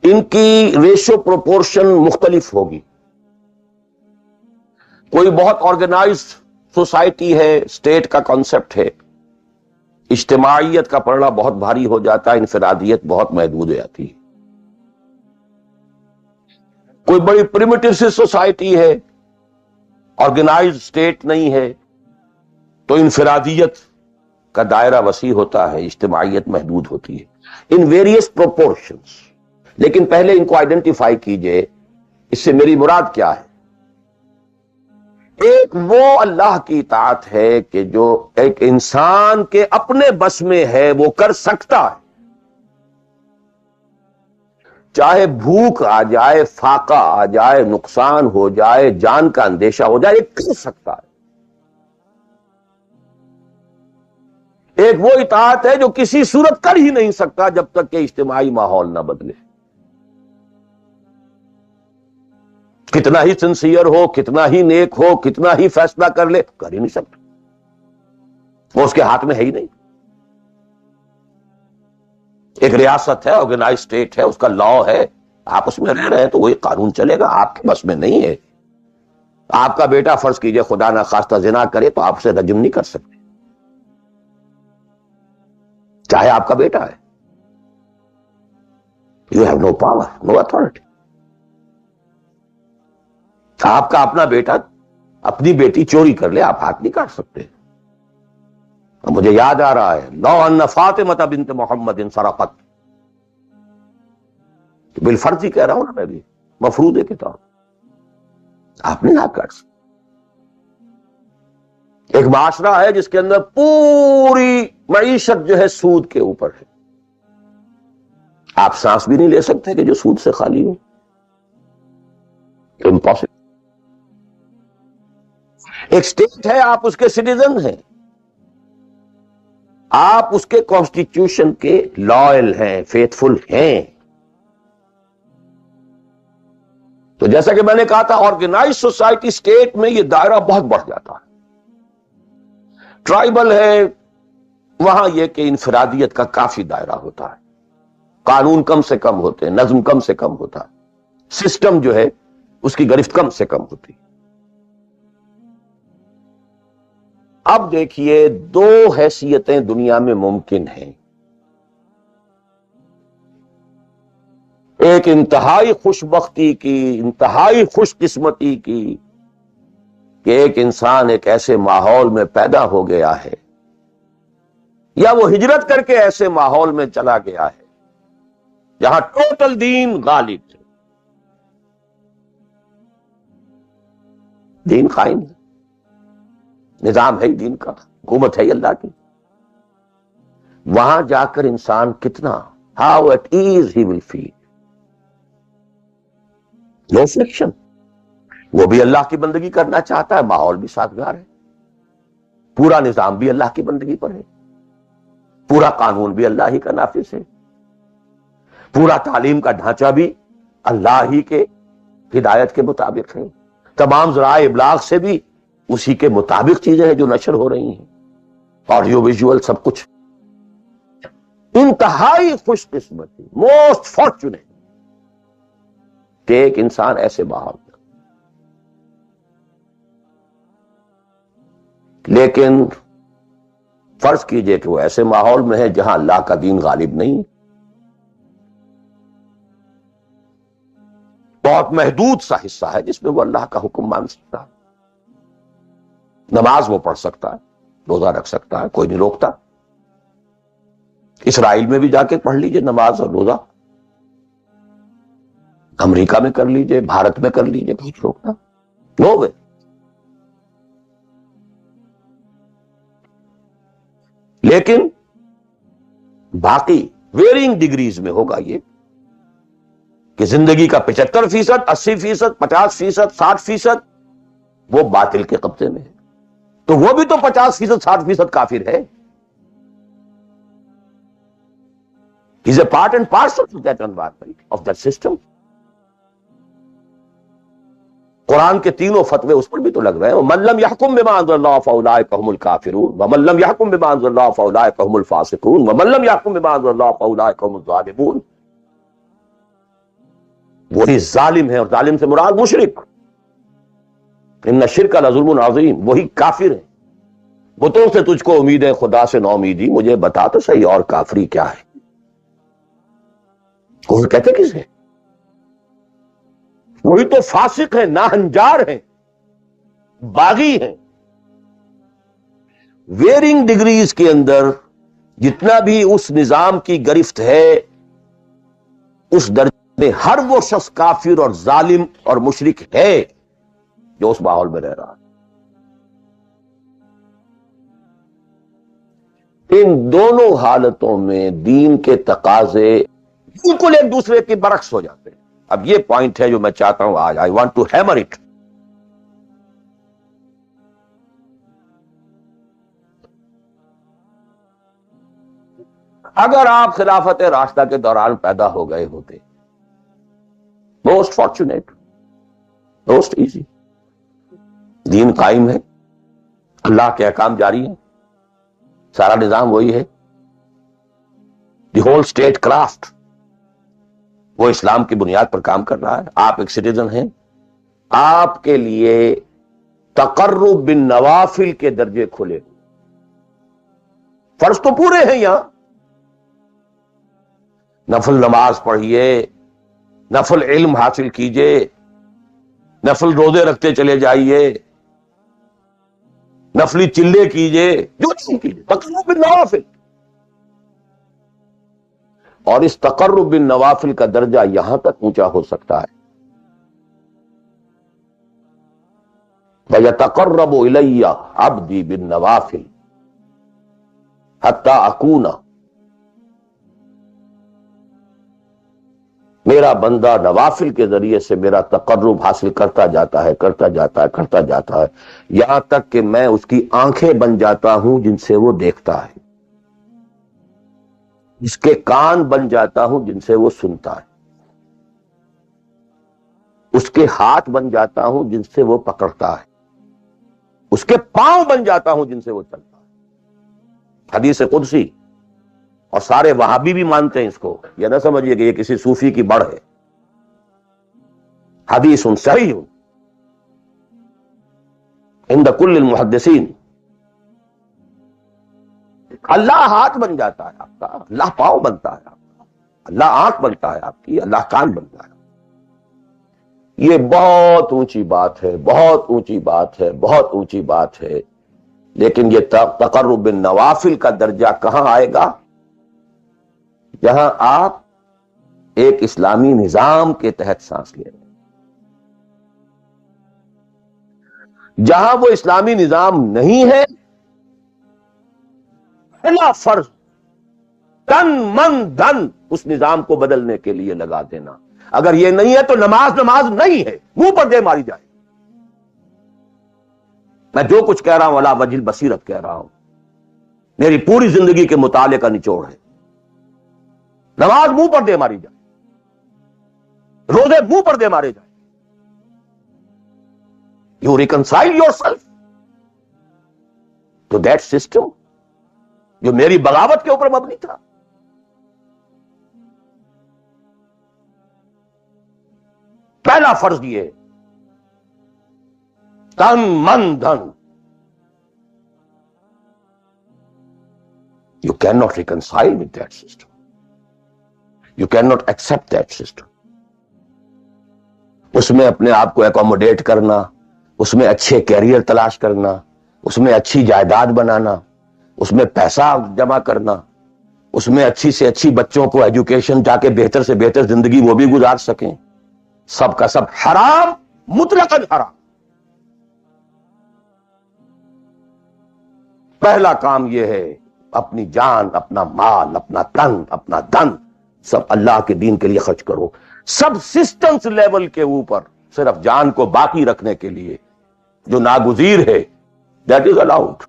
[SPEAKER 1] ان کی ریشو پروپورشن مختلف ہوگی. کوئی بہت آرگنائزڈ سوسائٹی ہے، اسٹیٹ کا کانسیپٹ ہے، اجتماعیت کا پڑھنا بہت بھاری ہو جاتا ہے، انفرادیت بہت محدود ہو جاتی ہے. کوئی بڑی پریمیٹیو سی سوسائٹی ہے، آرگنائزڈ اسٹیٹ نہیں ہے، تو انفرادیت کا دائرہ وسیع ہوتا ہے، اجتماعیت محدود ہوتی ہے. In various proportions. لیکن پہلے ان کو آئیڈینٹیفائی کیجئے، اس سے میری مراد کیا ہے. ایک وہ اللہ کی اطاعت ہے کہ جو ایک انسان کے اپنے بس میں ہے، وہ کر سکتا ہے. چاہے بھوک آ جائے، فاقہ آ جائے، نقصان ہو جائے، جان کا اندیشہ ہو جائے، یہ کر سکتا ہے. ایک وہ اطاعت ہے جو کسی صورت کر ہی نہیں سکتا جب تک کہ اجتماعی ماحول نہ بدلے. کتنا ہی سنسیئر ہو، کتنا ہی نیک ہو، کتنا ہی فیصلہ کر لے، کر ہی نہیں سکتا. وہ اس کے ہاتھ میں ہے ہی نہیں. ایک ریاست ہے، آرگنائز اسٹیٹ ہے، اس کا لا ہے، آپ اس میں رہ رہے ہیں تو وہی قانون چلے گا. آپ کے بس میں نہیں ہے. آپ کا بیٹا فرض کیجئے خدا نہ خواستہ زنا کرے تو آپ سے رجم نہیں کر سکتے، چاہے آپ کا بیٹا ہے. You have no power, no authority. آپ کا اپنا بیٹا اپنی بیٹی چوری کر لے، آپ ہاتھ نہیں کاٹ سکتے. مجھے یاد آ رہا ہے لو ان فاطمہ بنت محمد سرقت، بالفرض ہی کہہ رہا ہوں نا میں بھی، مفروض کتاب، آپ نہیں ہاتھ کاٹ سکتے. ایک معاشرہ ہے جس کے اندر پوری معیشت جو ہے سود کے اوپر ہے، آپ سانس بھی نہیں لے سکتے کہ جو سود سے خالی ہو. امپاسبل. ایک اسٹیٹ ہے، آپ اس کے سٹیزن ہیں، آپ اس کے کانسٹیٹیوشن کے لائل ہیں، فیتھفل ہیں. تو جیسا کہ میں نے کہا تھا آرگنائز سوسائٹی اسٹیٹ میں یہ دائرہ بہت بڑھ جاتا ہے. ٹرائبل ہے، وہاں یہ کہ انفرادیت کا کافی دائرہ ہوتا ہے، قانون کم سے کم ہوتے ہیں، نظم کم سے کم ہوتا ہے، سسٹم جو ہے اس کی گرفت کم سے کم ہوتی ہے. اب دیکھیے دو حیثیتیں دنیا میں ممکن ہیں. ایک انتہائی خوش بختی کی، انتہائی خوش قسمتی کی کہ ایک انسان ایک ایسے ماحول میں پیدا ہو گیا ہے یا وہ ہجرت کر کے ایسے ماحول میں چلا گیا ہے جہاں ٹوٹل دین غالب ہے، دین قائم ہے، نظام ہے دین کا، حکومت ہے اللہ کی. وہاں جا کر انسان کتنا how at ease he will feel. No friction. وہ بھی اللہ کی بندگی کرنا چاہتا ہے، ماحول بھی سازگار ہے، پورا نظام بھی اللہ کی بندگی پر ہے، پورا قانون بھی اللہ ہی کا نافذ ہے، پورا تعلیم کا ڈھانچہ بھی اللہ ہی کے ہدایت کے مطابق ہے، تمام ذرائع ابلاغ سے بھی اسی کے مطابق چیزیں ہیں جو نشر ہو رہی ہیں، آڈیو ویژول سب کچھ. انتہائی خوش قسمتی، موسٹ فارچونیٹ کہ ایک انسان ایسے ماحول میں. لیکن فرض کیجئے کہ وہ ایسے ماحول میں ہے جہاں اللہ کا دین غالب نہیں، بہت محدود سا حصہ ہے جس میں وہ اللہ کا حکم مان سکتا ہے، نماز وہ پڑھ سکتا ہے، روزہ رکھ سکتا ہے، کوئی نہیں روکتا. اسرائیل میں بھی جا کے پڑھ لیجئے نماز اور روزہ، امریکہ میں کر لیجئے، بھارت میں کر لیجئے، کوئی نہیں روکتا. نو وے. لیکن باقی ویرینگ ڈگریز میں ہوگا یہ کہ زندگی کا 75%، 80%، 50%، 60% وہ باطل کے قبضے میں ہے. تو وہ بھی تو 50%، 60% کافر ہے. He's a part and parcel of that environment, of that system. قرآن کے تینوں فتوے اس پر بھی تو لگ رہے ہیں. وَمَن لَّمْ يَحْكُم بِمَا أَنزَلَ اللَّهُ فَأُولَٰئِكَ هُمُ الْكَافِرُونَ وَمَن لَّمْ يَحْكُم بِمَا أَنزَلَ اللَّهُ فَأُولَٰئِكَ هُمُ الْفَاسِقُونَ وَمَن لَّمْ يَحْكُم بِمَا أَنزَلَ اللَّهُ فَأُولَٰئِكَ هُمُ الظَّالِمُونَ. وہی ظالم ہے، اور ظالم سے مراد مشرک. ان الشرک لظلم عظیم. وہی کافر ہے. بتوں سے تجھ کو امید ہے، خدا سے نا امیدی. مجھے بتا تو صحیح اور کافری کیا ہے؟ وہ کہتے کس ہے؟ وہی تو فاسق ہے، ناہنجار ہے، باغی ہے. ویرنگ ڈگریز کے اندر جتنا بھی اس نظام کی گرفت ہے، اس درجے میں ہر وہ شخص کافر اور ظالم اور مشرک ہے جو اس ماحول میں رہ رہا ہے. ان دونوں حالتوں میں دین کے تقاضے بالکل ایک دوسرے کے برعکس ہو جاتے ہیں. اب یہ پوائنٹ ہے جو میں چاہتا ہوں آج I want to hammer it. اگر آپ خلافت راشدہ کے دوران پیدا ہو گئے ہوتے، موسٹ فارچونیٹ، موسٹ ایزی. دین قائم ہے، اللہ کے احکام جاری ہیں، سارا نظام وہی ہے، دی ہول اسٹیٹ کرافٹ وہ اسلام کی بنیاد پر کام کر رہا ہے. آپ ایک سٹیزن ہیں، آپ کے لیے تقرب بالنوافل کے درجے کھلے. فرض تو پورے ہیں یہاں، نفل نماز پڑھیے، نفل علم حاصل کیجئے، نفل روزے رکھتے چلے جائیے، نفلی چلے کیجئے، جو چیز کیجئے، تقرب بالنوافل. اور اس تقرب بالنوافل کا درجہ یہاں تک اونچا ہو سکتا ہے وَيَتَقَرَّبُ إِلَيَّ عَبْدِي بِالنَّوَافِلِ حَتَّى أَكُونَ. میرا بندہ نوافل کے ذریعے سے میرا تقرب حاصل کرتا جاتا ہے، کرتا جاتا ہے، کرتا جاتا ہے، یہاں تک کہ میں اس کی آنکھیں بن جاتا ہوں جن سے وہ دیکھتا ہے، اس کے کان بن جاتا ہوں جن سے وہ سنتا ہے، اس کے ہاتھ بن جاتا ہوں جن سے وہ پکڑتا ہے، اس کے پاؤں بن جاتا ہوں جن سے وہ چلتا ہے. حدیث قدسی، اور سارے وہابی بھی مانتے ہیں اس کو، یہ نہ سمجھیے کہ یہ کسی صوفی کی بڑھ ہے. حدیث صحیح عند کل المحدثین. اللہ ہاتھ بن جاتا ہے آپ کا، اللہ پاؤں بنتا ہے آپ کا، اللہ آنکھ بنتا ہے آپ کی، اللہ کان بنتا ہے. یہ بہت اونچی بات ہے، بہت اونچی بات ہے، بہت اونچی بات ہے. لیکن یہ تقرب بالنوافل کا درجہ کہاں آئے گا؟ جہاں آپ ایک اسلامی نظام کے تحت سانس لے رہے ہیں، جہاں وہ اسلامی نظام نہیں ہے، پہلا فرض تن من دھن اس نظام کو بدلنے کے لیے لگا دینا. اگر یہ نہیں ہے تو نماز نہیں ہے، منہ پر دے ماری جائے۔ میں جو کچھ کہہ رہا ہوں علی وجہ البصیرت کہہ رہا ہوں، میری پوری زندگی کے مطالعے کا نچوڑ ہے۔ نماز منہ پر دے ماری جائے، روزے منہ پر دے مارے جائے۔ You reconcile yourself to that system جو میری بغاوت کے اوپر مبنی تھا۔ پہلا فرض یہ ہے، تن من دھن۔ You cannot reconcile with that system. You cannot accept that system. اس میں اپنے آپ کو اکوموڈیٹ کرنا، اس میں اچھے کیریئر تلاش کرنا، اس میں اچھی جائیداد بنانا، اس میں پیسہ جمع کرنا، اس میں اچھی سے اچھی بچوں کو ایجوکیشن جا کے بہتر سے بہتر زندگی وہ بھی گزار سکیں، سب کا سب حرام، مطلقاً حرام۔ پہلا کام یہ ہے اپنی جان، اپنا مال، اپنا تن، اپنا دھن سب اللہ کے دین کے لیے خرچ کرو۔ سب سسٹمز لیول کے اوپر صرف جان کو باقی رکھنے کے لیے جو ناگزیر ہے، that is allowed,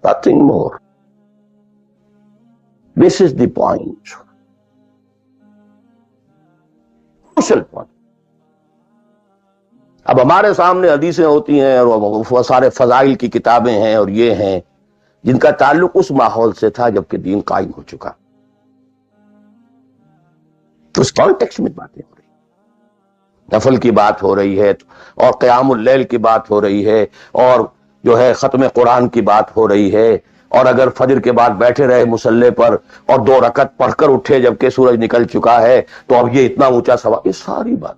[SPEAKER 1] nothing more. This is the point, crucial point. اب ہمارے سامنے حدیثیں ہوتی ہیں اور وہ سارے فضائل کی کتابیں ہیں اور یہ ہیں جن کا تعلق اس ماحول سے تھا جب کہ دین قائم ہو چکا، تو اس کانٹیکسٹ میں باتیں ہو رہی، نفل کی بات ہو رہی ہے اور قیام اللیل کی بات ہو رہی ہے اور جو ہے ختم قرآن کی بات ہو رہی ہے، اور اگر فجر کے بعد بیٹھے رہے مصلے پر اور 2 رکعت پڑھ کر اٹھے جبکہ سورج نکل چکا ہے تو اب یہ اتنا اونچا ثواب، یہ ساری بات،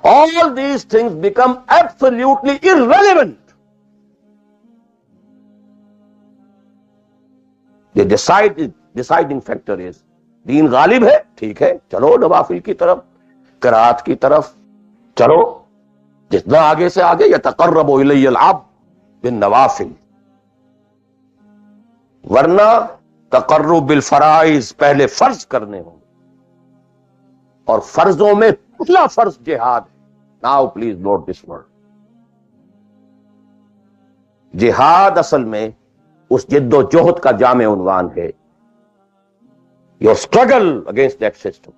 [SPEAKER 1] all these things become absolutely irrelevant. The deciding factor is دین غالب ہے، ٹھیک ہے، چلو نوافل کی طرف، قرات کی طرف چلو، جتنا آگے سے آگے یتقرب الی العبد بالنوافل، ورنہ تقرب بالفرائض پہلے فرض کرنے ہوں، اور فرضوں میں پہلا فرض جہاد ہے۔ Now please note this word, جہاد اصل میں اس جد و جہد کا جامع عنوان ہے، your struggle against that system.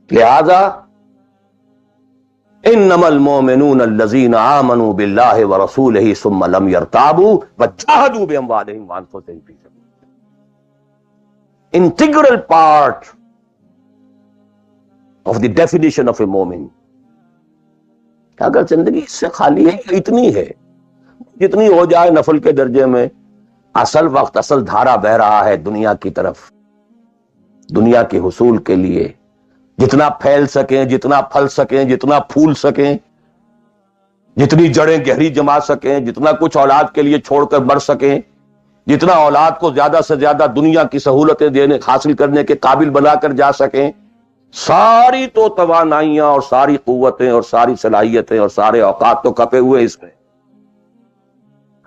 [SPEAKER 1] لہذا انما المؤمنون الذين آمنوا بالله ورسوله ثم لم يرتابوا وجاهدوا باموالهم وانفسهم في سبيل الله. Integral part of the definition of a مومن۔ اگر زندگی اس سے خالی ہے، اتنی ہے جتنی ہو جائے نفل کے درجے میں، اصل وقت، اصل دھارا بہ رہا ہے دنیا کی طرف، دنیا کے حصول کے لیے، جتنا پھیل سکیں، جتنا پھل سکیں، جتنا پھول سکیں، جتنی جڑیں گہری جما سکیں، جتنا کچھ اولاد کے لیے چھوڑ کر مر سکیں، جتنا اولاد کو زیادہ سے زیادہ دنیا کی سہولتیں دینے حاصل کرنے کے قابل بنا کر جا سکیں، ساری تو توانائیاں اور ساری قوتیں اور ساری صلاحیتیں اور سارے اوقات تو کپے ہوئے اس میں۔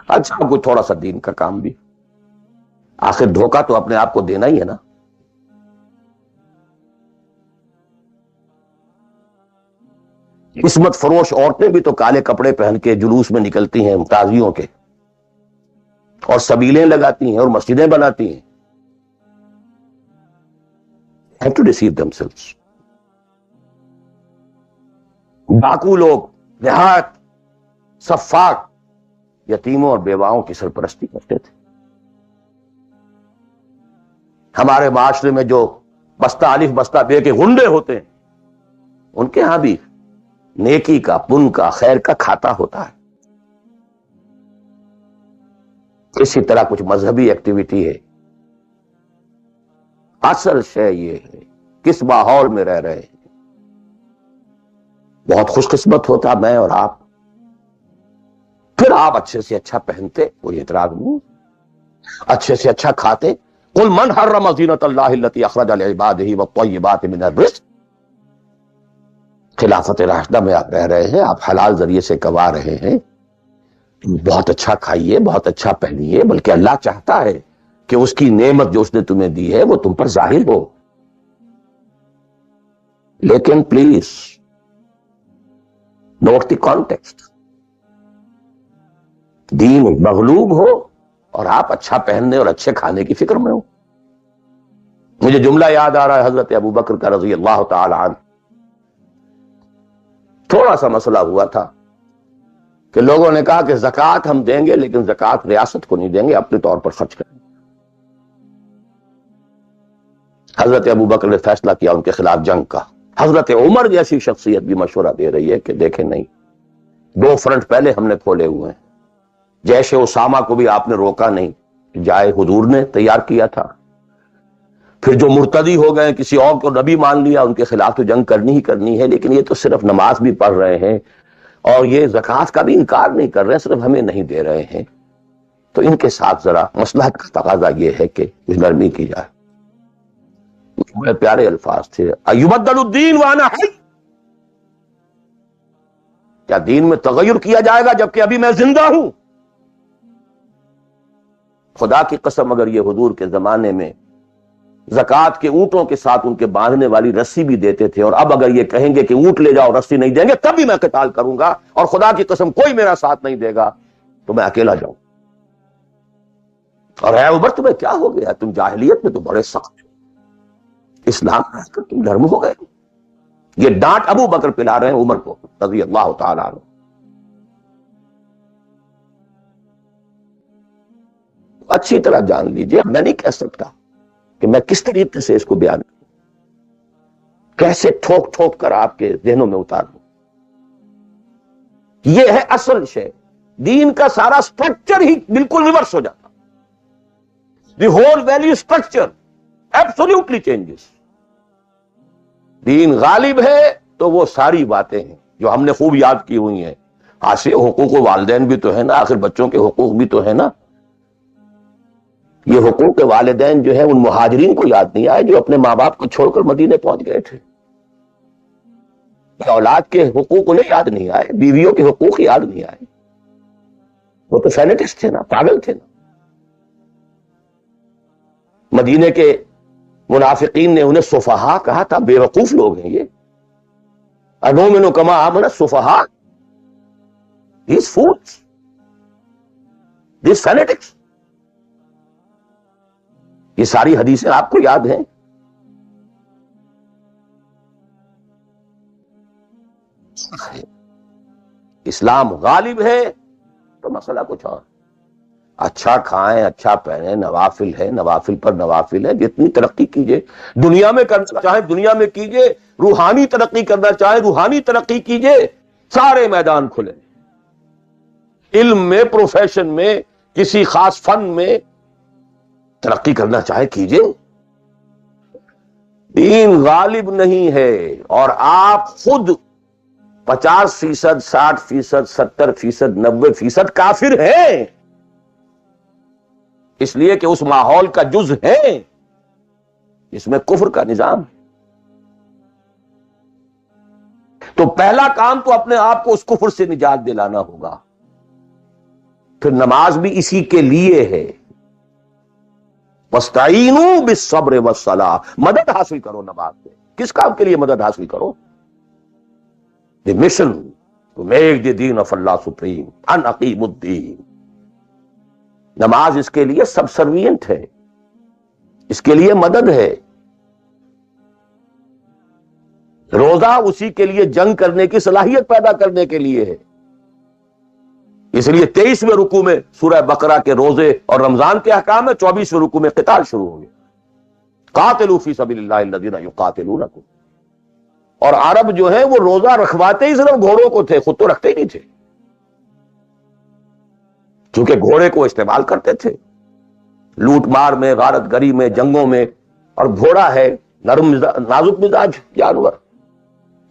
[SPEAKER 1] اچھا کوئی تھوڑا سا دین کا کام بھی، آخر دھوکہ تو اپنے آپ کو دینا ہی ہے نا۔ قسمت فروش عورتیں بھی تو کالے کپڑے پہن کے جلوس میں نکلتی ہیں تازیوں کے، اور سبیلیں لگاتی ہیں اور مسجدیں بناتی ہیں۔ Have to deceive themselves. ڈاکو لوگ نہایت سفاک یتیموں اور بیواؤں کی سرپرستی کرتے تھے۔ ہمارے معاشرے میں جو بستہ الف بستہ بے کے غنڈے ہوتے ہیں، ان کے ہاں بھی نیکی کا، پن کا، خیر کا کھاتا ہوتا ہے۔ اسی طرح کچھ مذہبی ایکٹیویٹی ہے۔ اصل شے یہ ہے کس ماحول میں رہ رہے ہیں۔ بہت خوش قسمت ہوتا میں اور آپ، پھر آپ اچھے سے اچھا پہنتے، کوئی اعتراض نہیں، اچھے سے اچھا کھاتے۔ قل من حرم زینۃ اللہ التی اخرج لعبادہ والطیبات من الرزق۔ خلافت راشدہ میں آپ رہ رہے ہیں، آپ حلال ذریعے سے کما رہے ہیں، بہت اچھا کھائیے، بہت اچھا پہنیے، بلکہ اللہ چاہتا ہے کہ اس کی نعمت جو اس نے تمہیں دی ہے وہ تم پر ظاہر ہو. لیکن پلیز نوٹ دی کانٹیکسٹ. دین مغلوب ہو اور آپ اچھا پہننے اور اچھے کھانے کی فکر میں ہو. مجھے جملہ یاد آ رہا ہے حضرت ابو بکر کا رضی اللہ تعالی عنہ. تھوڑا سا مسئلہ ہوا تھا کہ لوگوں نے کہا کہ زکوٰۃ ہم دیں گے لیکن زکوٰۃ ریاست کو نہیں دیں گے، اپنے طور پر خرچ کریں گے. حضرت ابو بکر نے فیصلہ کیا ان کے خلاف جنگ کا. حضرت عمر جیسی شخصیت بھی مشورہ دے رہی ہے کہ دیکھیں نہیں، 2 فرنٹ پہلے ہم نے کھولے ہوئے ہیں. جیش اسامہ کو بھی آپ نے روکا نہیں، جائے حضور نے تیار کیا تھا. پھر جو مرتدی ہو گئے کسی اور کو نبی مان لیا، ان کے خلاف تو جنگ کرنی ہی کرنی ہے. لیکن یہ تو صرف نماز بھی پڑھ رہے ہیں اور یہ زکوٰۃ کا بھی انکار نہیں کر رہے ہیں، صرف ہمیں نہیں دے رہے ہیں. تو ان کے ساتھ ذرا مصلحت کا تقاضا یہ ہے کہ نرمی کی جائے. بڑے پیارے الفاظ تھے، ایبدل الدین وانا حی. کیا دین میں تغیر کیا جائے گا جبکہ ابھی میں زندہ ہوں؟ خدا کی قسم اگر یہ حضور کے زمانے میں زکوٰۃ کے اونٹوں کے ساتھ ان کے باندھنے والی رسی بھی دیتے تھے، اور اب اگر یہ کہیں گے کہ اونٹ لے جاؤ رسی نہیں دیں گے، تب بھی میں قتال کروں گا، اور خدا کی قسم کوئی میرا ساتھ نہیں دے گا تو میں اکیلا جاؤں. اور اے عمر تمہیں کیا ہو گیا؟ تم جاہلیت میں تو بڑے سخت ہو، اسلام میں آ کر تم نرم ہو گئے. یہ ڈانٹ ابو بکر پلا رہے ہیں عمر کو رضی اللہ تعالی عنہ. اچھی طرح جان لیجئے، میں نہیں کہہ سکتا کہ میں کس طریقے سے اس کو بیان کروں، کیسے ٹھوک ٹھوک کر آپ کے ذہنوں میں اتار دوں. یہ ہے اصل شے. دین کا سارا سٹرکچر ہی بالکل ریورس ہو جاتا. The whole value structure absolutely changes. دین غالب ہے تو وہ ساری باتیں ہیں جو ہم نے خوب یاد کی ہوئی ہیں. حاصل حقوق والدین بھی تو ہے نا، آخر بچوں کے حقوق بھی تو ہے نا. یہ حقوق والدین جو ہے ان مہاجرین کو یاد نہیں آئے جو اپنے ماں باپ کو چھوڑ کر مدینے پہنچ گئے تھے. اولاد کے حقوق انہیں یاد نہیں آئے، بیویوں کے حقوق یاد نہیں آئے. وہ تو فینیٹسٹ تھے نا، پاگل تھے نا. مدینے کے منافقین نے انہیں سفہاء کہا تھا، بے وقوف لوگ ہیں یہ. انؤمن کما آمن السفہاء. These fools, these fanatics. یہ ساری حدیثیں آپ کو یاد ہیں. اسلام غالب ہے تو مسئلہ کچھ اور. اچھا کھائیں، اچھا پہنیں، نوافل ہے، نوافل پر نوافل ہے. جتنی ترقی کیجئے دنیا میں کرنا چاہیں دنیا میں کیجئے، روحانی ترقی کرنا چاہیں روحانی ترقی کیجئے. سارے میدان کھلے، علم میں، پروفیشن میں، کسی خاص فن میں ترقی کرنا چاہے کیجئے. دین غالب نہیں ہے اور آپ خود 50%، 60%، 70%، 90% کافر ہیں، اس لیے کہ اس ماحول کا جز ہیں اس میں کفر کا نظام ہے. تو پہلا کام تو اپنے آپ کو اس کفر سے نجات دلانا ہوگا. پھر نماز بھی اسی کے لیے ہے. وَاسْتَعِينُوا بِالصَّبْرِ وَالصَّلَاةِ. مدد حاصل کرو نماز سے. کس کام کے لیے مدد حاصل کرو؟ The mission to make the deen of Allah supreme. ان اقیموا الدین. نماز اس کے لیے سب سروینٹ ہے، اس کے لیے مدد ہے. روزہ اسی کے لیے جنگ کرنے کی صلاحیت پیدا کرنے کے لیے ہے. اس لیے 23ویں رکوع میں سورہ بقرہ کے روزے اور رمضان کے احکام ہے، 24ویں رکوع میں قتال شروع ہو گیا. قاتلوا فی سبیل اللہ الذین یقاتلونکم. اور عرب جو ہیں وہ روزہ رکھواتے ہی صرف گھوڑوں کو تھے، خود تو رکھتے ہی نہیں تھے، کیونکہ گھوڑے کو استعمال کرتے تھے لوٹ مار میں، غارت گری میں، جنگوں میں. اور گھوڑا ہے نرم نازک مزاج جانور،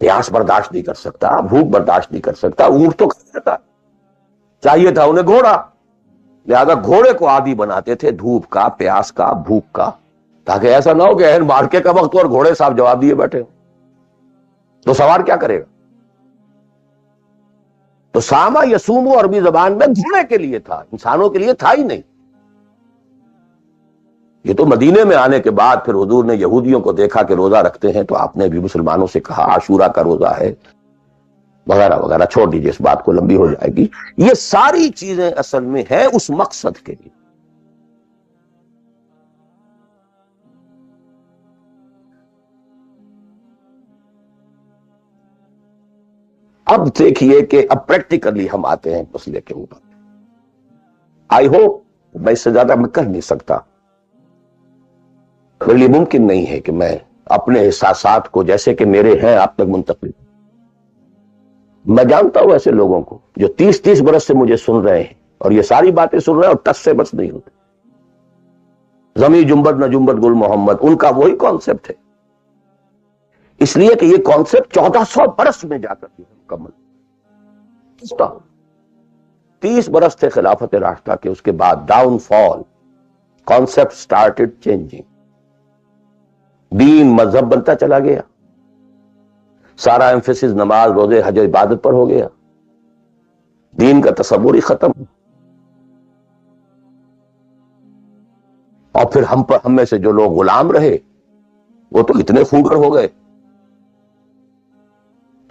[SPEAKER 1] پیاس برداشت نہیں کر سکتا، بھوک برداشت نہیں کر سکتا. اونٹ تو کر سکتا، چاہیے تھا انہیں گھوڑا، لہذا گھوڑے کو عادی بناتے تھے دھوپ کا، پیاس کا، بھوک کا، تاکہ ایسا نہ ہو کہ اہل مارکے کا وقت اور گھوڑے صاحب جواب دیے بیٹھے تو سوار کیا کرے گا. تو ساما یسومو عربی زبان میں گھوڑے کے لیے تھا، انسانوں کے لیے تھا ہی نہیں. یہ تو مدینے میں آنے کے بعد پھر حضور نے یہودیوں کو دیکھا کہ روزہ رکھتے ہیں، تو آپ نے بھی مسلمانوں سے کہا عاشورہ کا روزہ ہے وغیرہ وغیرہ. چھوڑ دیجیے، اس بات کو لمبی ہو جائے گی. یہ ساری چیزیں اصل میں ہیں اس مقصد کے لیے. اب دیکھیے کہ اب پریکٹیکلی ہم آتے ہیں مسئلے کے اوپر. آئی ہوپ میں اس سے زیادہ میں کر نہیں سکتا. میرے لیے ممکن نہیں ہے کہ میں اپنے احساسات کو جیسے کہ میرے ہیں آپ تک منتقل. میں جانتا ہوں ایسے لوگوں کو جو 30 برس سے مجھے سن رہے ہیں اور یہ ساری باتیں سن رہے ہیں اور ٹس سے بس نہیں ہوتے. زمیں جنبت نہ جنبت گل محمد، ان کا وہی کانسیپٹ ہے. اس لیے کہ یہ کانسیپٹ 1400 برس میں جا کر مکمل. 30 برس تھے خلافت راشدہ کے، اس کے بعد ڈاؤن فال، کانسیپٹ سٹارٹڈ چینجنگ. دین مذہب بنتا چلا گیا، سارا ایمفیسس نماز روزے حج و عبادت پر ہو گیا، دین کا تصور ہی ختم. اور پھر ہم میں سے جو لوگ غلام رہے وہ تو اتنے خوگر ہو گئے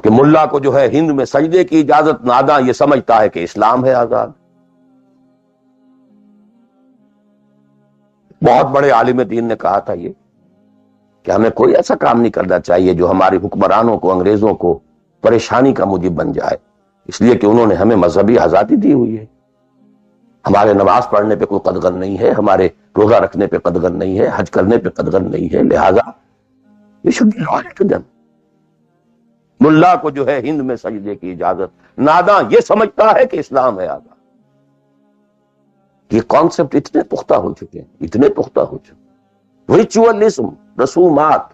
[SPEAKER 1] کہ ملا کو جو ہے ہند میں سجدے کی اجازت ناداں یہ سمجھتا ہے کہ اسلام ہے آزاد. بہت بڑے عالم دین نے کہا تھا یہ کہ ہمیں کوئی ایسا کام نہیں کرنا چاہیے جو ہماری حکمرانوں کو، انگریزوں کو پریشانی کا موجب بن جائے، اس لیے کہ انہوں نے ہمیں مذہبی آزادی دی ہوئی ہے. ہمارے نماز پڑھنے پہ کوئی قدغن نہیں ہے، ہمارے روزہ رکھنے پہ قدغن نہیں ہے، حج کرنے پہ قدغن نہیں ہے، لہذا یہ should be loyal to them. ملا کو جو ہے ہند میں سجدے کی اجازت ناداں یہ سمجھتا ہے کہ اسلام ہے آزاد. یہ کانسیپٹ اتنے پختہ ہو چکے ہیں، اتنے پختہ ہو چکے. ریچولزم، رسومات،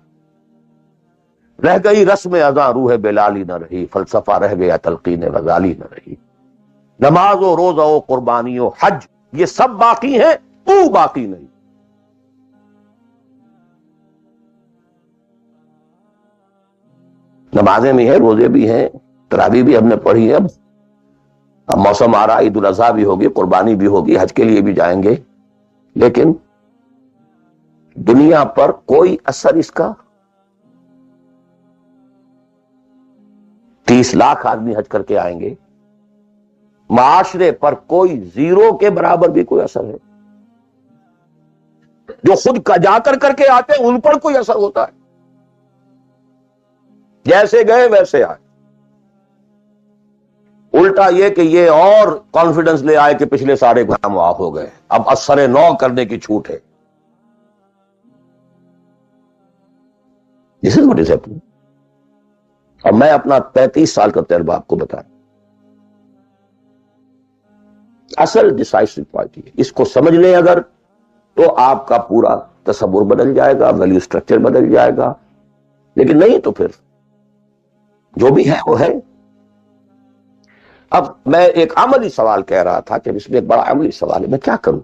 [SPEAKER 1] رہ گئی رسم اذاں روح بلالی نہ رہی، فلسفہ رہ گیا تلقین غزالی نہ رہی. نماز و روزہ و قربانی و حج یہ سب باقی ہیں، تو باقی نہیں. نمازیں بھی ہیں، روزے بھی ہیں، تراویح بھی ہم نے پڑھی ہے. اب موسم آ رہا، عید الاضحیٰ بھی ہوگی، قربانی بھی ہوگی، حج کے لیے بھی جائیں گے، لیکن دنیا پر کوئی اثر اس کا. 30 لاکھ آدمی حج کر کے آئیں گے، معاشرے پر کوئی زیرو کے برابر بھی کوئی اثر ہے. جو خود کا جا کر کے آتے ہیں ان پر کوئی اثر ہوتا ہے؟ جیسے گئے ویسے آئے. الٹا یہ کہ یہ اور کانفیڈنس لے آئے کہ پچھلے سارے کام معاف ہو گئے، اب اثر نو کرنے کی چھوٹ ہے. This is what is happening. اب میں اپنا 35 سال کا تجربہ آپ کو بتایا. اصل ڈیسائسو پوائنٹ ہے، اس کو سمجھ لیں اگر تو آپ کا پورا تصور بدل جائے گا، ویلیو سٹرکچر بدل جائے گا. لیکن نہیں تو پھر جو بھی ہے وہ ہے. اب میں ایک عملی سوال کہہ رہا تھا کہ اس میں ایک بڑا عملی سوال ہے، میں کیا کروں؟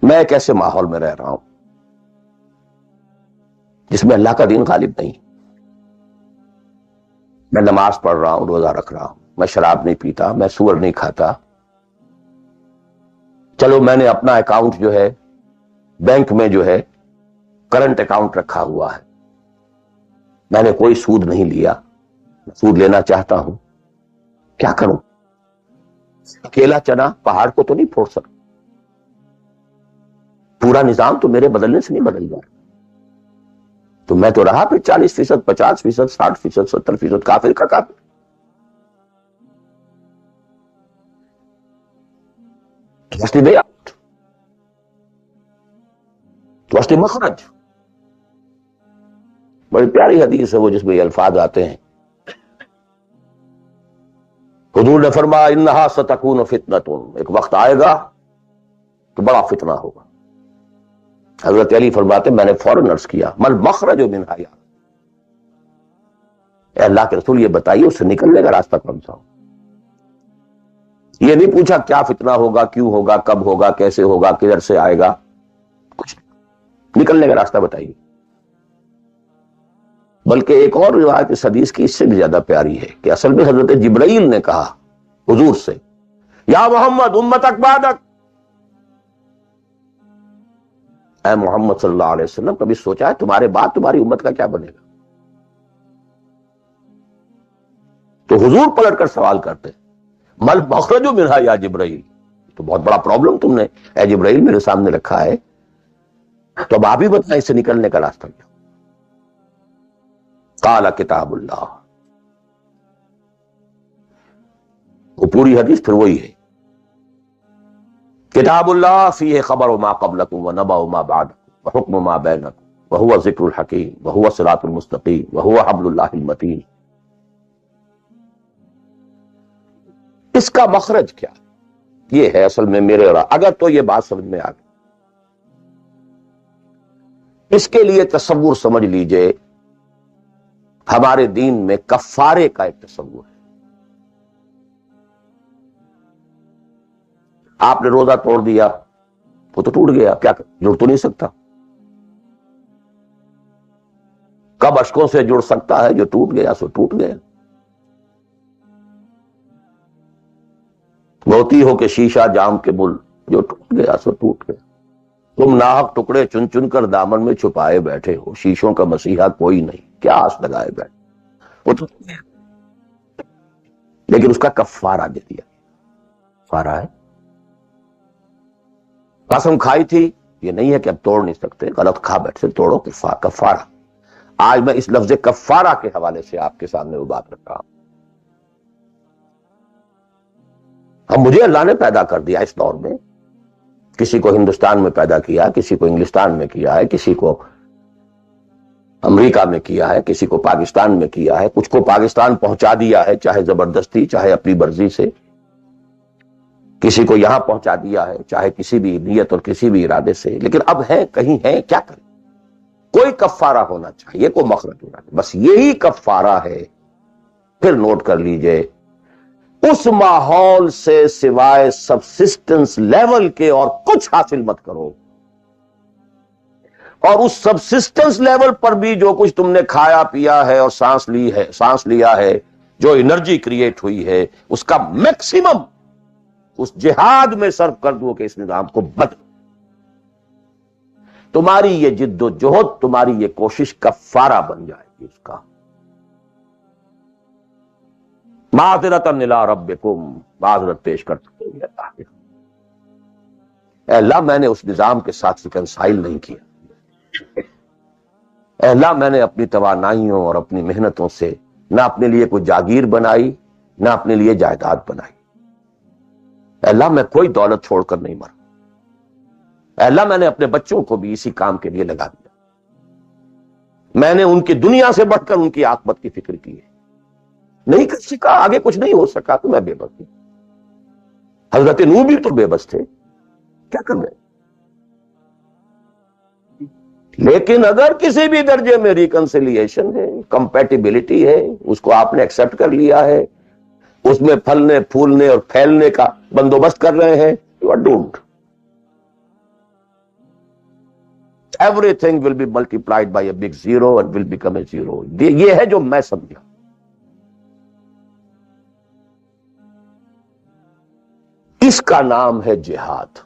[SPEAKER 1] میں ایک ایسے ماحول میں رہ رہا ہوں جس میں اللہ کا دین غالب نہیں. میں نماز پڑھ رہا ہوں، روزہ رکھ رہا ہوں، میں شراب نہیں پیتا، میں سور نہیں کھاتا. چلو میں نے اپنا اکاؤنٹ جو ہے بینک میں جو ہے کرنٹ اکاؤنٹ رکھا ہوا ہے، میں نے کوئی سود نہیں لیا، سود لینا چاہتا ہوں، کیا کروں؟ اکیلا چنا پہاڑ کو تو نہیں پھوڑ سکتا، پورا نظام تو میرے بدلنے سے نہیں بدل گیا. تو میں تو رہا پھر 40%، 50%، 60%، 70% کافر کا کافر. What's the way out? What's the مخرج؟ بڑی پیاری حدیث ہے وہ جس میں یہ الفاظ آتے ہیں. حضور نے فرمایا انہا ستکون فتنۃ، ایک وقت آئے گا تو بڑا فتنہ ہوگا. حضرت علی فرماتے میں نے فوراً عرض کیا مل مخرج منہا، یا اے اللہ کے رسول یہ بتائیے اس سے نکلنے کا راستہ کون سا ہو. یہ نہیں پوچھا کیا فتنہ ہوگا، کیوں ہوگا، کب ہوگا، کیسے ہوگا، کدھر سے آئے گا، کچھ نکلنے کا راستہ بتائیے. بلکہ ایک اور روایت اس حدیث کی اس سے بھی زیادہ پیاری ہے کہ اصل میں حضرت جبرائیل نے کہا حضور سے یا محمد امتک بعدک، اے محمد صلی اللہ علیہ وسلم کبھی سوچا ہے تمہارے بعد تمہاری امت کا کیا بنے گا؟ تو حضور پلٹ کر سوال کرتے مل مخرج منہا یا جبرائیل، تو بہت بڑا پرابلم تم نے اے جبرائیل میرے سامنے رکھا ہے، تو اب آپ ہی بتائیں اس سے نکلنے کا راستہ کیا؟ قال کتاب اللہ، وہ پوری حدیث پھر وہی ہے، کتاب اللہ فیہ خبر ما قبلکم ونبأ ما بعدکم وحکم ما بینکم وہو ذکر الحکیم وہو صراط المستقیم وہو حبل اللہ المتین۔ اس کا مخرج کیا یہ ہے اصل میں میرے اور اگر تو یہ بات سمجھ میں آ گئی، اس کے لیے تصور سمجھ لیجئے ہمارے دین میں کفارے کا ایک تصور ہے۔ آپ نے روزہ توڑ دیا وہ تو ٹوٹ گیا، کیا جڑ تو نہیں سکتا؟ کب اشکوں سے جڑ سکتا ہے؟ جو ٹوٹ گیا سو ٹوٹ گیا۔ موتی ہو کہ شیشہ جام کے بل، جو ٹوٹ گیا سو ٹوٹ گیا۔ تم ناحق ٹکڑے چن چن کر دامن میں چھپائے بیٹھے ہو، شیشوں کا مسیحا کوئی نہیں، کیا آس لگائے بیٹھے، وہ تو لیکن اس کا کفارہ دے دیا، کفارہ ہے۔ قسم کھائی تھی، یہ نہیں ہے کہ اب توڑ نہیں سکتے، غلط کھا بیٹھے توڑو، کفارہ۔ آج میں اس لفظ کفارہ کے حوالے سے آپ کے سامنے وہ بات رکھ رہا ہوں۔ اب مجھے اللہ نے پیدا کر دیا اس دور میں، کسی کو ہندوستان میں پیدا کیا، کسی کو انگلستان میں کیا ہے، کسی کو امریکہ میں کیا ہے، کسی کو پاکستان میں کیا ہے، کچھ کو پاکستان پہنچا دیا ہے، چاہے زبردستی چاہے اپنی مرضی سے، کسی کو یہاں پہنچا دیا ہے چاہے کسی بھی نیت اور کسی بھی ارادے سے، لیکن اب ہے کہیں ہے، کیا کریں؟ کوئی کفارہ ہونا چاہیے، کوئی مخرج ہونا چاہیے، بس یہی کفارہ ہے۔ پھر نوٹ کر لیجئے اس ماحول سے سوائے سبسسٹنس لیول کے اور کچھ حاصل مت کرو، اور اس سبسسٹنس لیول پر بھی جو کچھ تم نے کھایا پیا ہے اور سانس لیا ہے، جو انرجی کریٹ ہوئی ہے، اس کا میکسیمم اس جہاد میں صرف کر دو کہ اس نظام کو بدلو۔ تمہاری یہ جد و جہد، تمہاری یہ کوشش کفارہ بن جائے گی اس کا۔ معذرۃ الی ربکم، معذرت پیش کر سکتے ہیں اللہ کے، اے اللہ میں نے اس نظام کے ساتھ ریکنسائل نہیں کیا، اے اللہ میں نے اپنی توانائیوں اور اپنی محنتوں سے نہ اپنے لیے کوئی جاگیر بنائی نہ اپنے لیے جائیداد بنائی، اے اللہ میں کوئی دولت چھوڑ کر نہیں مرا، اے اللہ میں نے اپنے بچوں کو بھی اسی کام کے لیے لگا دیا، میں نے ان کی دنیا سے بڑھ کر ان کی عاقبت کی فکر کی ہے، نہیں کر سکا، آگے کچھ نہیں ہو سکا تو میں بے بس ہوں۔ حضرت نوح بھی تو بے بس تھے، کیا کر رہے؟ لیکن اگر کسی بھی درجے میں ریکنسیلیشن ہے، کمپیٹیبلٹی ہے، اس کو آپ نے ایکسپٹ کر لیا ہے، اس میں پھلنے پھولنے اور پھیلنے کا بندوبست کر رہے ہیں، you are doomed. Everything will be multiplied by a big zero and will become a zero۔ یہ ہے جو میں سمجھا۔ اس کا نام ہے جہاد،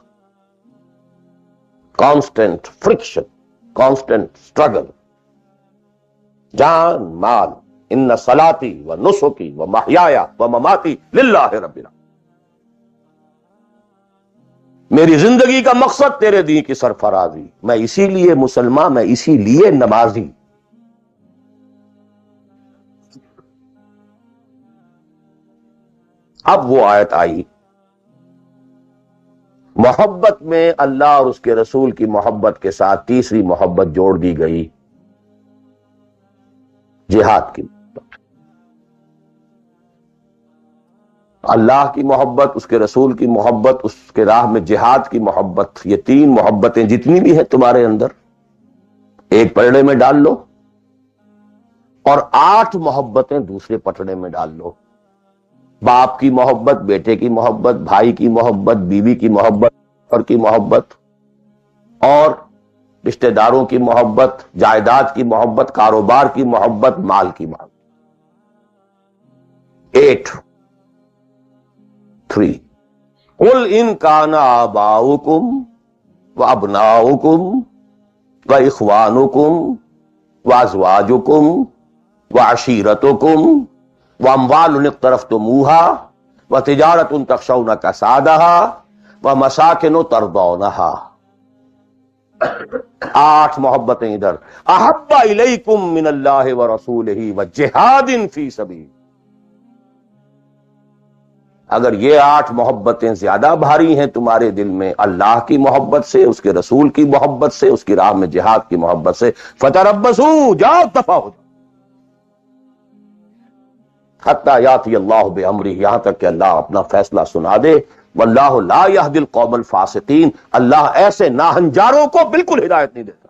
[SPEAKER 1] کانسٹنٹ فرکشن، کانسٹنٹ اسٹرگل، جان مال، ان صلاتی و نسکی و محیای و مماتی للہ رب العالمین، میری زندگی کا مقصد تیرے دین کی سرفرازی، میں اسی لیے مسلمان، میں اسی لیے نمازی۔ اب وہ آیت آئی، محبت میں اللہ اور اس کے رسول کی محبت کے ساتھ تیسری محبت جوڑ دی گئی، جہاد کی محبت۔ اللہ کی محبت، اس کے رسول کی محبت، اس کے راہ میں جہاد کی محبت، یہ تین محبتیں جتنی بھی ہیں تمہارے اندر، ایک پلڑے میں ڈال لو اور 8 محبتیں دوسرے پٹڑے میں ڈال لو۔ باپ کی محبت، بیٹے کی محبت، بھائی کی محبت، بیوی کی محبت، اور کی محبت، اور رشتہ داروں کی محبت، جائیداد کی محبت، کاروبار کی محبت، مال کی محبت۔ 8 3 قل ان کان آباؤکم وابناؤکم وَإِخْوَانُكُمْ وَأَزْوَاجُكُمْ وَعَشِيرَتُكُمْ وَأَمْوَالٌ اقْتَرَفْتُمُوهَا وَتِجَارَةٌ تَخْشَوْنَ كَسَادَهَا وَمَسَاكِنُ تَرْضَوْنَهَا. 8 محبتیں ادھر. احب الیکم من اللہ ورسولہ وجہاد فی سبیل. اگر یہ 8 محبتیں زیادہ بھاری ہیں تمہارے دل میں اللہ کی محبت سے، اس کے رسول کی محبت سے، اس کی راہ میں جہاد کی محبت سے، فتربصوا، جاؤ دفع ہو جاؤ حتی یاتی اللہ بامرہ، یہاں تک کہ اللہ اپنا فیصلہ سنا دے. واللہ لا یہدی القوم الفاسقین، اللہ ایسے ناہنجاروں کو بالکل ہدایت نہیں دیتا.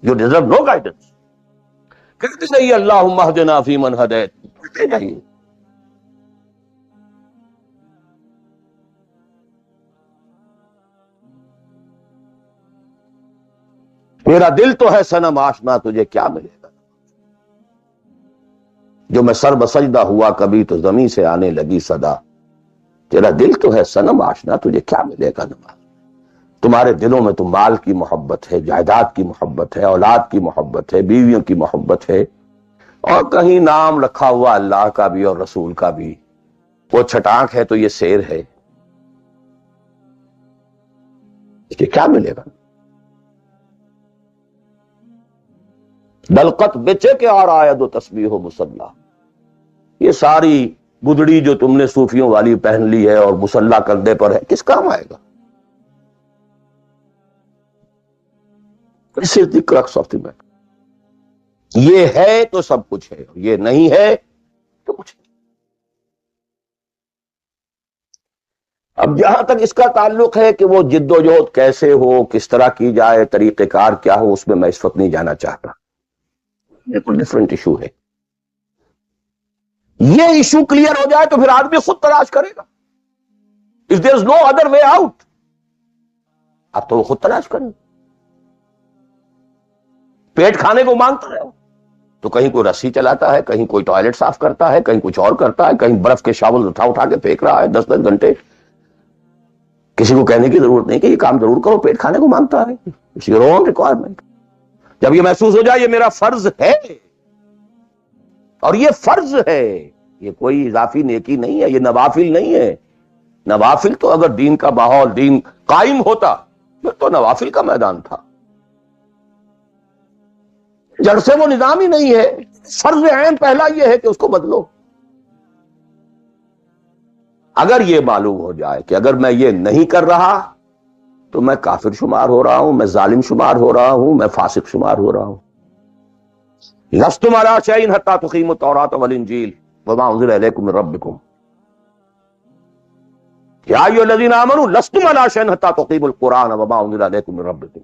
[SPEAKER 1] You deserve no guidance. کہتے جائیے اللہم اہدنا فیمن ہدیت، کہتے جائیے. میرا دل تو ہے صنم آشنا، تجھے کیا ملے گا. جو میں سر بسجدہ ہوا کبھی تو زمین سے آنے لگی صدا. تیرا دل تو ہے صنم آشنا، تجھے کیا ملے گا نماز. تمہارے دلوں میں تو مال کی محبت ہے، جائیداد کی محبت ہے، اولاد کی محبت ہے، بیویوں کی محبت ہے، اور کہیں نام رکھا ہوا اللہ کا بھی اور رسول کا بھی. وہ چھٹانک ہے تو یہ سیر ہے، اس کے کیا ملے گا. دلقت بچے کے اور آید و تسبیح و مسلح. یہ ساری گدڑی جو تم نے صوفیوں والی پہن لی ہے اور مسلح کندھے پر ہے، کس کام آئے گا. This is the crux of the matter. یہ ہے تو سب کچھ ہے، یہ نہیں ہے تو کچھ نہیں. اب جہاں تک اس کا تعلق ہے کہ وہ جد و جہد کیسے ہو، کس طرح کی جائے، طریقہ کار کیا ہو، اس میں اس وقت نہیں جانا چاہتا. یہ کوئی ڈفرنٹ ایشو ہے. یہ ایشو کلیئر ہو جائے تو پھر آدمی خود تلاش کرے گا. If there is no other way out، اب تو وہ خود تلاش کرے. پیٹ کھانے کو مانگتا ہے تو کہیں کوئی رسی چلاتا ہے، کہیں کوئی ٹوائلٹ صاف کرتا ہے، کہیں کچھ اور کرتا ہے، کہیں برف کے شاول اٹھا کے پھینک رہا ہے 10 گھنٹے. کسی کو کہنے کی ضرورت نہیں کہ یہ کام ضرور کرو، پیٹ کھانے کو مانگتا ہے. It's your own requirement. جب یہ محسوس ہو جائے یہ میرا فرض ہے، اور یہ فرض ہے، یہ کوئی اضافی نیکی نہیں ہے، یہ نوافل نہیں ہے. نوافل تو اگر دین کا ماحول، دین قائم ہوتا پھر تو نوافل کا میدان تھا. جڑ سے وہ نظام ہی نہیں ہے. فرض عین پہلا یہ ہے کہ اس کو بدلو. اگر یہ معلوم ہو جائے کہ اگر میں یہ نہیں کر رہا تو میں کافر شمار ہو رہا ہوں، میں ظالم شمار ہو رہا ہوں، میں فاسق شمار ہو رہا ہوں. لستم علی شیء حتی تقیموا التوراۃ والانجیل وما انزل الیکم من ربکم. یا ایھا الذین آمنوا لستم علی شیء حتی تقیموا القرآن وما انزل الیکم من ربکم.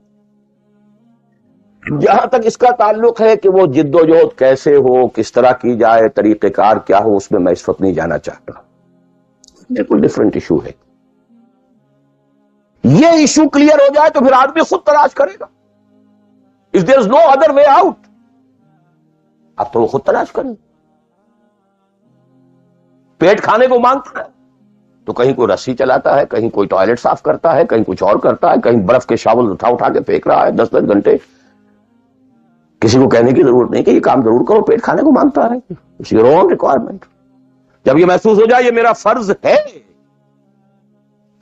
[SPEAKER 1] جہاں تک اس کا تعلق ہے کہ وہ جد و جہد کیسے ہو، کس طرح کی جائے، طریقہ کار کیا ہو، اس میں اس وقت نہیں جانا چاہتا. یہ کوئی ڈفرنٹ ایشو ہے. یہ ایشو کلیئر ہو جائے تو پھر آدمی خود تلاش کرے گا. If there is no other way out، اب تو وہ خود تلاش کرے. پیٹ کھانے کو مانگتا ہے تو کہیں کوئی رسی چلاتا ہے، کہیں کوئی ٹوائلٹ صاف کرتا ہے، کہیں کچھ اور کرتا ہے، کہیں برف کے شاول اٹھا کے پھینک رہا ہے 10 گھنٹے. کسی کو کہنے کی ضرورت نہیں کہ یہ کام ضرور کرو، پیٹ کھانے کو مانگتا ہے. It's your own requirement. جب یہ محسوس ہو جائے یہ میرا فرض ہے،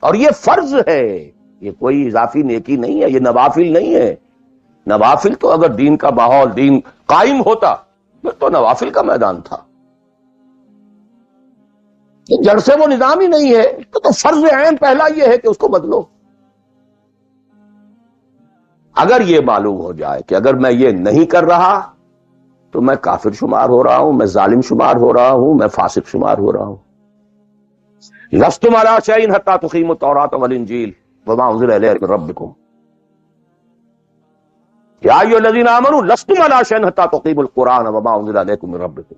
[SPEAKER 1] اور یہ فرض ہے، یہ کوئی اضافی نیکی نہیں ہے، یہ نوافل نہیں ہے. نوافل تو اگر دین کا ماحول، دین قائم ہوتا پھر تو نوافل کا میدان تھا. جڑ سے وہ نظام ہی نہیں ہے تو فرض عین پہلا یہ ہے کہ اس کو بدلو. اگر یہ معلوم ہو جائے کہ اگر میں یہ نہیں کر رہا تو میں کافر شمار ہو رہا ہوں، میں ظالم شمار ہو رہا ہوں، میں فاسق شمار ہو رہا ہوں. لستم علی شیء حتی تقیموا التوراۃ والانجیل وما انزل الیکم من ربکم. یا ایھا الذین آمنوا لستم علی شیء حتی تقیموا القرآن وما انزل الیکم من ربکم.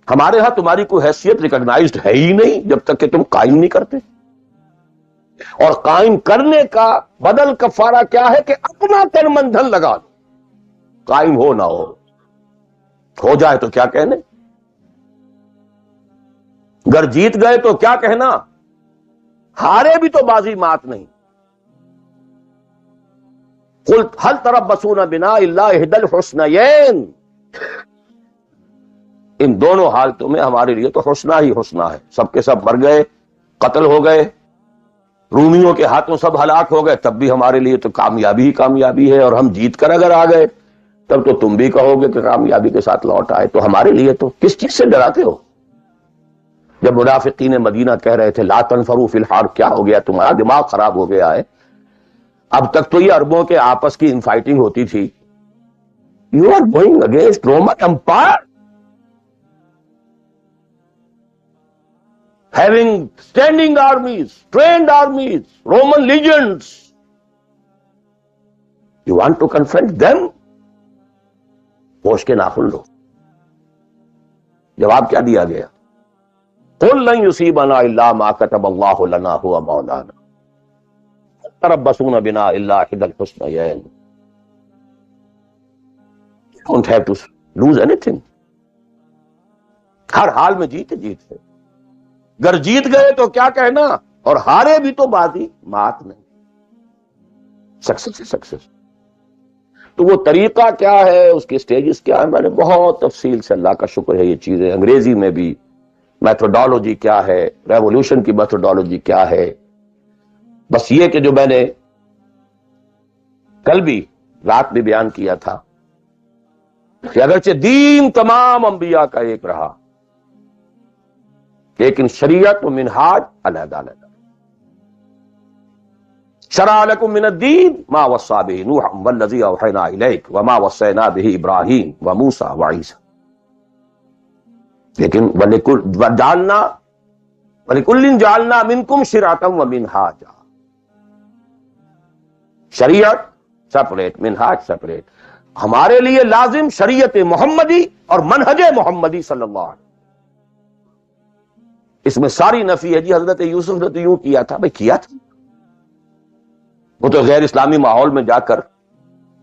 [SPEAKER 1] ہمارے ہاں تمہاری کوئی حیثیت ریکگنائزڈ ہے ہی نہیں جب تک کہ تم قائم نہیں کرتے. اور قائم کرنے کا بدل کفارہ کیا ہے کہ اپنا تن من دھن لگا دو. قائم ہو نہ ہو جائے تو کیا کہنے، گر جیت گئے تو کیا کہنا. ہارے بھی تو بازی مات نہیں، قل هل تربصون بنا الا احدى الحسنيين، ان دونوں حالتوں میں ہمارے لیے تو حسنہ ہی حسنہ ہے. سب کے سب مر گئے، قتل ہو گئے، رومیوں کے ہاتھوں سب ہلاک ہو گئے، تب بھی ہمارے لیے تو کامیابی ہی کامیابی ہے، اور ہم جیت کر اگر آ گئے تب تو تم بھی کہو گے کہ کامیابی کے ساتھ لوٹ آئے. تو ہمارے لیے تو کس چیز سے ڈراتے ہو؟ جب منافقین مدینہ کہہ رہے تھے لا تنفروا فی الحار، کیا ہو گیا تمہارا دماغ خراب ہو گیا ہے؟ اب تک تو یہ عربوں کے آپس کی انفائٹنگ ہوتی تھی، you are going against Roman empire having standing armies, trained armies, Roman legions. You want to confront them? ہوش کے ناخن لو. جواب کیا دیا گیا؟ قل لن يصيبنا الا ما كتب الله لنا هو مولانا تربصون بنا الا احدى الحسنيين. You don't have to lose anything. ہر حال میں جیت ہے. اگر جیت گئے تو کیا کہنا، اور ہارے بھی تو بازی مات نہیں، سکسس ہے سکسس. تو وہ طریقہ کیا ہے، اس کے سٹیجز کیا ہے، میں نے بہت تفصیل سے، اللہ کا شکر ہے، یہ چیزیں انگریزی میں بھی، میتھڈالوجی کیا ہے، ریولوشن کی میتھڈالوجی کیا ہے. بس یہ کہ جو میں نے کل بھی رات میں بیان کیا تھا کہ اگرچہ دین تمام انبیاء کا ایک رہا، لیکن شریعت و منہاج علیحدہ علیحدہ. شرع لکم من الدین ما وصی بہ نوح والذی اوحینا الیک وما وصینا بہ ابراہیم وموسیٰ وعیسیٰ. لیکن وَلِكُلٍّ جَعَلْنَا مِنْكُمْ شِرْعَةً وَمِنْهَاجًا. شریعت سپریٹ، منہاج سپریٹ. ہمارے لیے لازم شریعت محمدی اور منہج محمدی صلی اللہ علیہ وسلم. اس میں ساری نفی ہے. جی حضرت یوسف نے تو یوں کیا تھا، بھئی کیا تھا، وہ تو غیر اسلامی ماحول میں جا کر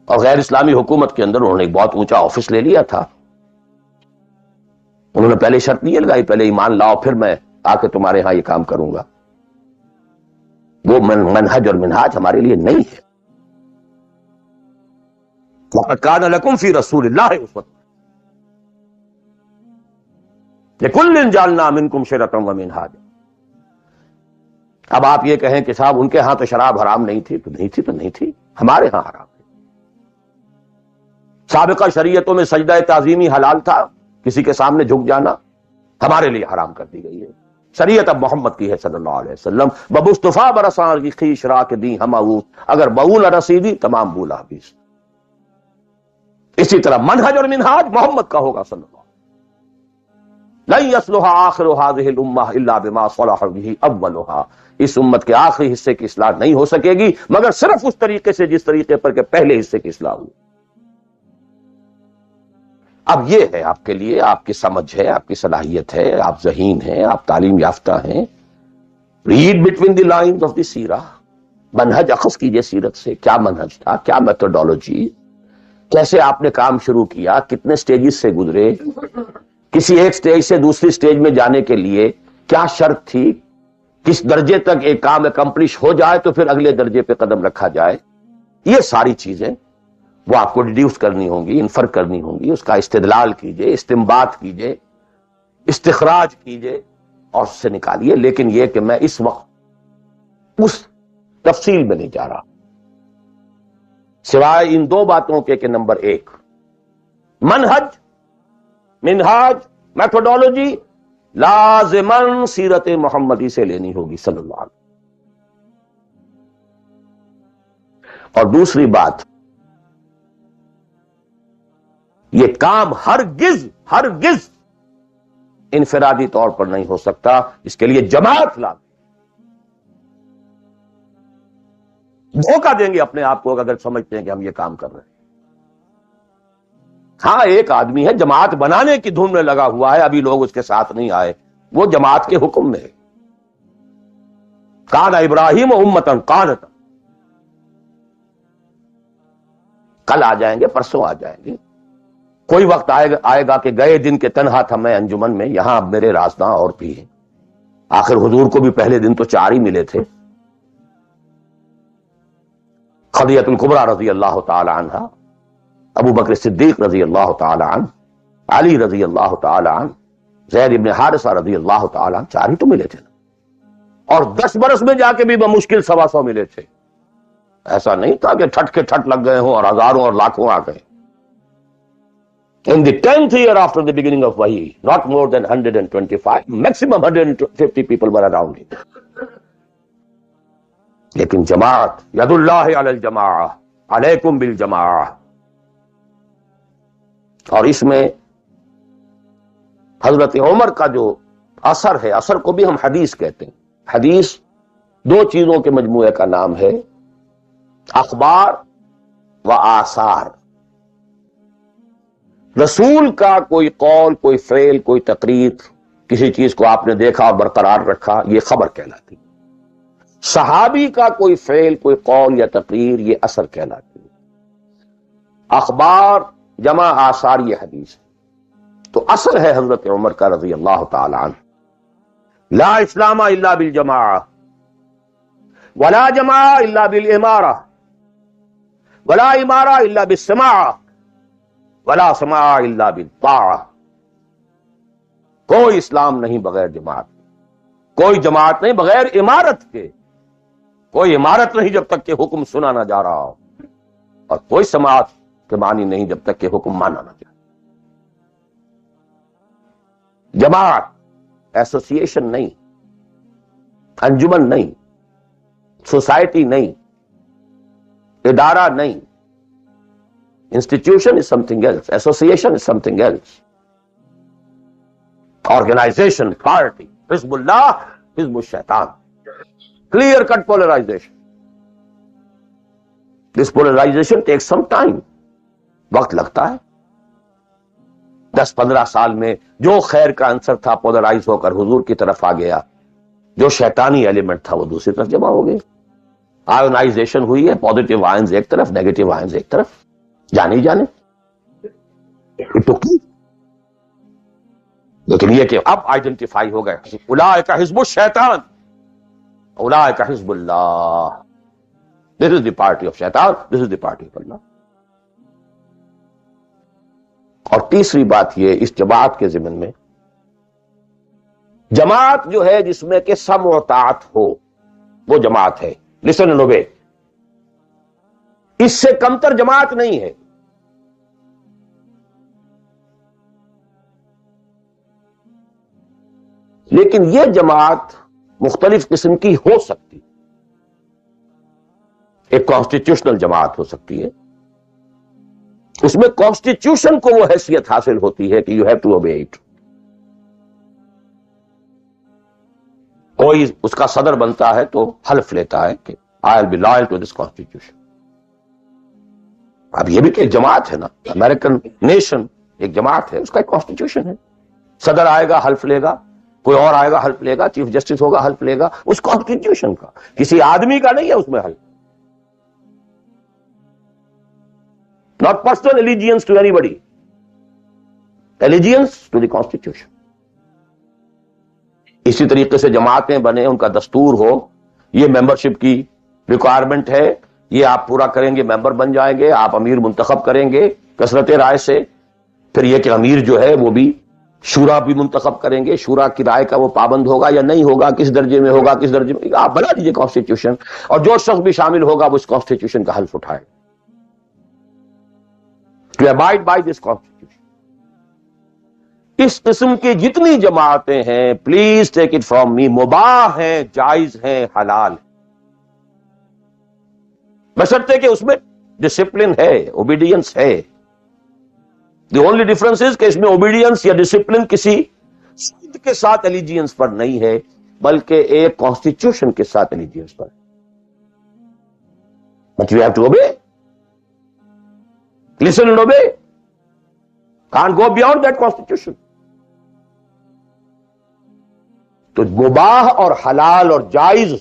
[SPEAKER 1] اور غیر اسلامی حکومت کے اندر انہوں نے ایک بہت اونچا آفس لے لیا تھا. انہوں نے پہلے شرط نہیں لگائی پہلے ایمان لاؤ پھر میں آ کے تمہارے ہاں یہ کام کروں گا. وہ منہج اور منہاج ہمارے لیے نہیں ہے. وَقَدْ كَانَ لَكُمْ فِي رَسُولِ اللَّهِ أُسْوَةٌ لِكُلٍّ جَعَلْنَا مِنْكُمْ شِرْعَةً وَمِنْهَاجًا. اب آپ یہ کہیں کہ صاحب ان کے ہاں تو شراب حرام نہیں تھی، تو نہیں تھی، ہمارے ہاں حرام ہے. سابقہ شریعتوں میں سجدہ تعظیمی حلال تھا، کسی کے سامنے جھک جانا، ہمارے لیے حرام کر دی گئی ہے. شریعت اب محمد کی ہے صلی اللہ علیہ وسلم. ببصطفیٰ برسان کی خیش را کے دی ہم اگر بول رسیدی تمام بولا بیس. اسی طرح منہج اور منہاج محمد کا ہوگا صلی اللہ علیہ وسلم. لن يصلح آخر هذه الامة الا بما صلح به اولها. اس امت کے آخری حصے کی اصلاح نہیں ہو سکے گی مگر صرف اس طریقے سے جس طریقے پر کہ پہلے حصے کی اصلاح ہوئی. اب یہ ہے آپ کے لیے، آپ کی سمجھ ہے، آپ کی صلاحیت ہے، آپ ذہین ہیں، آپ تعلیم یافتہ ہیں. Read between the lines of the سیرہ. منہج اخذ کیجئے سیرت سے. کیا منہج تھا، کیا میتھڈالوجی، کیسے آپ نے کام شروع کیا، کتنے سٹیجز سے گزرے، کسی ایک سٹیج سے دوسری سٹیج میں جانے کے لیے کیا شرط تھی، کس درجے تک ایک کام اکمپلش ہو جائے تو پھر اگلے درجے پہ قدم رکھا جائے. یہ ساری چیزیں وہ آپ کو ڈیڈیوس کرنی ہوں گی، انفر کرنی ہوں گی. اس کا استدلال کیجئے، استنباط کیجئے، استخراج کیجئے اور اس سے نکالیے. لیکن یہ کہ میں اس وقت اس تفصیل میں نہیں جا رہا سوائے ان دو باتوں کے کہ نمبر ایک، منہج، منہاج، میتھڈالوجی لازماً سیرت محمدی سے لینی ہوگی صلی اللہ علیہ وسلم. اور دوسری بات، یہ کام ہرگز انفرادی طور پر نہیں ہو سکتا. اس کے لیے جماعت لازم. دھوکہ دیں گے اپنے آپ کو اگر سمجھتے ہیں کہ ہم یہ کام کر رہے ہیں. ہاں ایک آدمی ہے جماعت بنانے کی دھن میں لگا ہوا ہے، ابھی لوگ اس کے ساتھ نہیں آئے، وہ جماعت کے حکم میں ہے. کان ابراہیم امتاً قانتا. کل آ جائیں گے، پرسوں آ جائیں گے. کوئی وقت آئے گا کہ گئے دن کے تنہا تھا میں انجمن میں، یہاں اب میرے رازداں اور بھی ہیں. آخر حضور کو بھی پہلے دن تو 4 ہی ملے تھے. خدیجہ الکبریٰ رضی اللہ تعالی عنہ، ابو بکر صدیق رضی اللہ تعالی عنہ، علی رضی اللہ تعالی عنہ، زید ابن حارثہ رضی اللہ تعالی عنہ، 4 ہی تو ملے تھے نا، اور 10 برس میں جا کے بھی بمشکل 125 ملے تھے. ایسا نہیں تھا کہ ٹھٹ کے ٹھٹ لگ گئے ہوں اور ہزاروں اور لاکھوں آ گئے. In the 10th year after the beginning of Wahi, not more than 125, maximum 150 people were around him. لیکن جماعت، ید اللہ علی الجماع، علیکم بالجماع. اور اس میں حضرت عمر کا جو اثر ہے، اثر کو بھی ہم حدیث کہتے ہیں. حدیث 2 چیزوں کے مجموعے کا نام ہے، اخبار و آثار. رسول کا کوئی قول، کوئی فعل، کوئی تقریر، کسی چیز کو آپ نے دیکھا اور برقرار رکھا، یہ خبر کہلاتی. صحابی کا کوئی فعل، کوئی قول یا تقریر، یہ اثر کہلاتی. اخبار جمع آثار یہ حدیث. تو اثر ہے حضرت عمر کا رضی اللہ تعالی عنہ، لا اسلام الا بالجماعہ ولا جماعہ الا بالامارہ ولا امارہ الا بالسماع ولا سماع الا بالطاعہ. کوئی اسلام نہیں بغیر جماعت، کوئی جماعت نہیں بغیر امارت کے، کوئی امارت نہیں جب تک کہ حکم سنا نہ جا رہا ہو، اور کوئی سماعت کے معنی نہیں جب تک کہ حکم مانا نہ جائے. جماعت ایسوسیشن نہیں، انجمن نہیں، سوسائٹی نہیں، ادارہ نہیں. Institution is something else, association is something else. Organization, party, حزب اللہ، حزب الشیطان. Clear cut polarization. This polarization take some time, وقت لگتا ہے. 10-15 سال میں جو خیر کا عنصر تھا پولرائز ہو کر حضور کی طرف آ گیا، جو شیطانی ایلیمنٹ تھا وہ دوسری طرف جمع ہو گئے. آئونائزیشن ہوئی ہے، پازیٹیو آئنز ایک طرف، نیگیٹو آئنز ایک طرف. جانے ہی جانے. لیکن یہ کہ اب آئیڈینٹیفائی ہو گئے، اولئک حزب الشیطان، اولئک حزب اللہ. دس از دی پارٹی آف شیطان، دس از دی پارٹی آف اللہ. اور تیسری بات یہ، اس جماعت کے ضمن میں، جماعت جو ہے جس میں کہ سمع و طاعت ہو، وہ جماعت ہے. Listen and obey. اس سے کمتر جماعت نہیں ہے. لیکن یہ جماعت مختلف قسم کی ہو سکتی. ایک کانسٹیٹیوشنل جماعت ہو سکتی ہے، اس میں کانسٹیٹیوشن کو وہ حیثیت حاصل ہوتی ہے کہ you have to obey it. کوئی اس کا صدر بنتا ہے تو حلف لیتا ہے کہ I will be loyal to this constitution. اب یہ بھی کہ ایک جماعت ہے نا، امریکن نیشن ایک جماعت ہے، اس کا ایک کانسٹیٹیوشن ہے. صدر آئے گا حلف لے گا، کوئی اور آئے گا حلف لے گا، چیف جسٹس ہوگا حلف لے گا. اس کانسٹیٹیوشن کا، کسی آدمی کا نہیں ہے اس میں حلف. Not personal allegiance to anybody. Allegiance to the Constitution. اسی طریقے سے جماعتیں بنے، ان کا دستور ہو، یہ ممبرشپ کی ریکوائرمنٹ ہے، یہ آپ پورا کریں گے ممبر بن جائیں گے، آپ امیر منتخب کریں گے کثرت رائے سے. پھر یہ کہ امیر جو ہے وہ بھی شورا بھی منتخب کریں گے، شورا کی رائے کا وہ پابند ہوگا یا نہیں ہوگا، کس درجے میں ہوگا، کس درجے میں، آپ بنا دیجیے کانسٹیٹیوشن. اور جو شخص بھی شامل ہوگا وہ اس کانسٹیٹیوشن کا حلف اٹھائے. To abide by this constitution. اس قسم کی جتنی جماعتیں ہیں، please take it from me, مباح ہیں، جائز ہیں، حلال ہیں، بشرطے کہ اس میں ڈسپلن ہے، اوبیڈینس ہے. دی اونلی ڈفرنس از کہ اس میں اوبیڈینس یا ڈسپلن کسی سود کے ساتھ ایلیجینس پر نہیں ہے، بلکہ ایک کانسٹیٹیوشن کے ساتھ ایلیجینس پر. But you have to obey. Listen and obey. Can't go beyond that constitution. تو مباح اور حلال اور جائز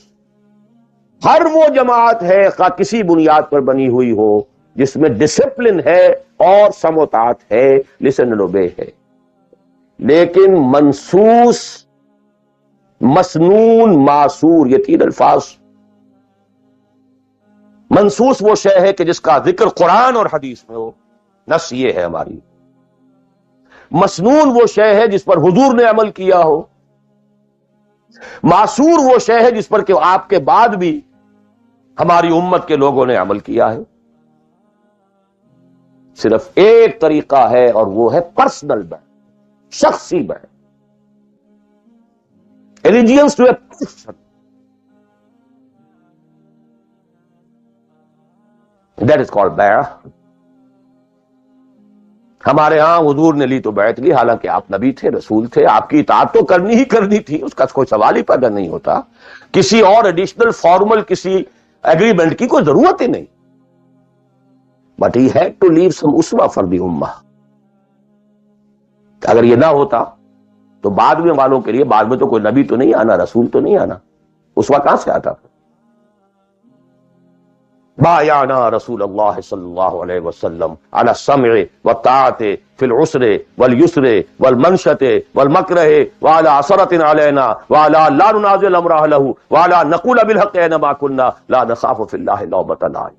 [SPEAKER 1] ہر وہ جماعت ہے خواہ کسی بنیاد پر بنی ہوئی ہو جس میں ڈسپلن ہے اور سمع و طاعت ہے، listen and obey ہے. لیکن منسوس، مسنون، معصور، یہ 3 الفاظ منسوس وہ شے ہے کہ جس کا ذکر قرآن اور حدیث میں ہو، نص یہ ہے ہماری. مسنون وہ شے ہے جس پر حضور نے عمل کیا ہو. معصور وہ شے ہے جس پر کہ آپ کے بعد بھی ہماری امت کے لوگوں نے عمل کیا ہے. صرف ایک طریقہ ہے اور وہ ہے پرسنل بیع، شخصی بیع. allegiance to a person. That is called بیع. ہمارے ہاں حضور نے لی تو بیعت لی، حالانکہ آپ نبی تھے، رسول تھے، آپ کی اطاعت تو کرنی ہی کرنی تھی، اس کا کوئی سوال ہی پیدا نہیں ہوتا. کسی اور ایڈیشنل فارمل کسی ایگریمنٹ کی کوئی ضرورت ہی نہیں. But he had to leave some اسوہ فار دی امہ. اگر یہ نہ ہوتا تو بعد میں والوں کے لیے، بعد میں تو کوئی نبی تو نہیں آنا، رسول تو نہیں آنا، اسوہ کہاں سے آتا؟ بایعنا رسول اللہ صلی اللہ علیہ وسلم علی السمع والطاعۃ فی العسر والیسر والمنشۃ والمکرہ وعلی عثرۃ علینا وعلی لا ننازع الامر اہلہ وعلی نقول بالحق اینما کنا لا نخاف فی اللہ لومۃ لائم.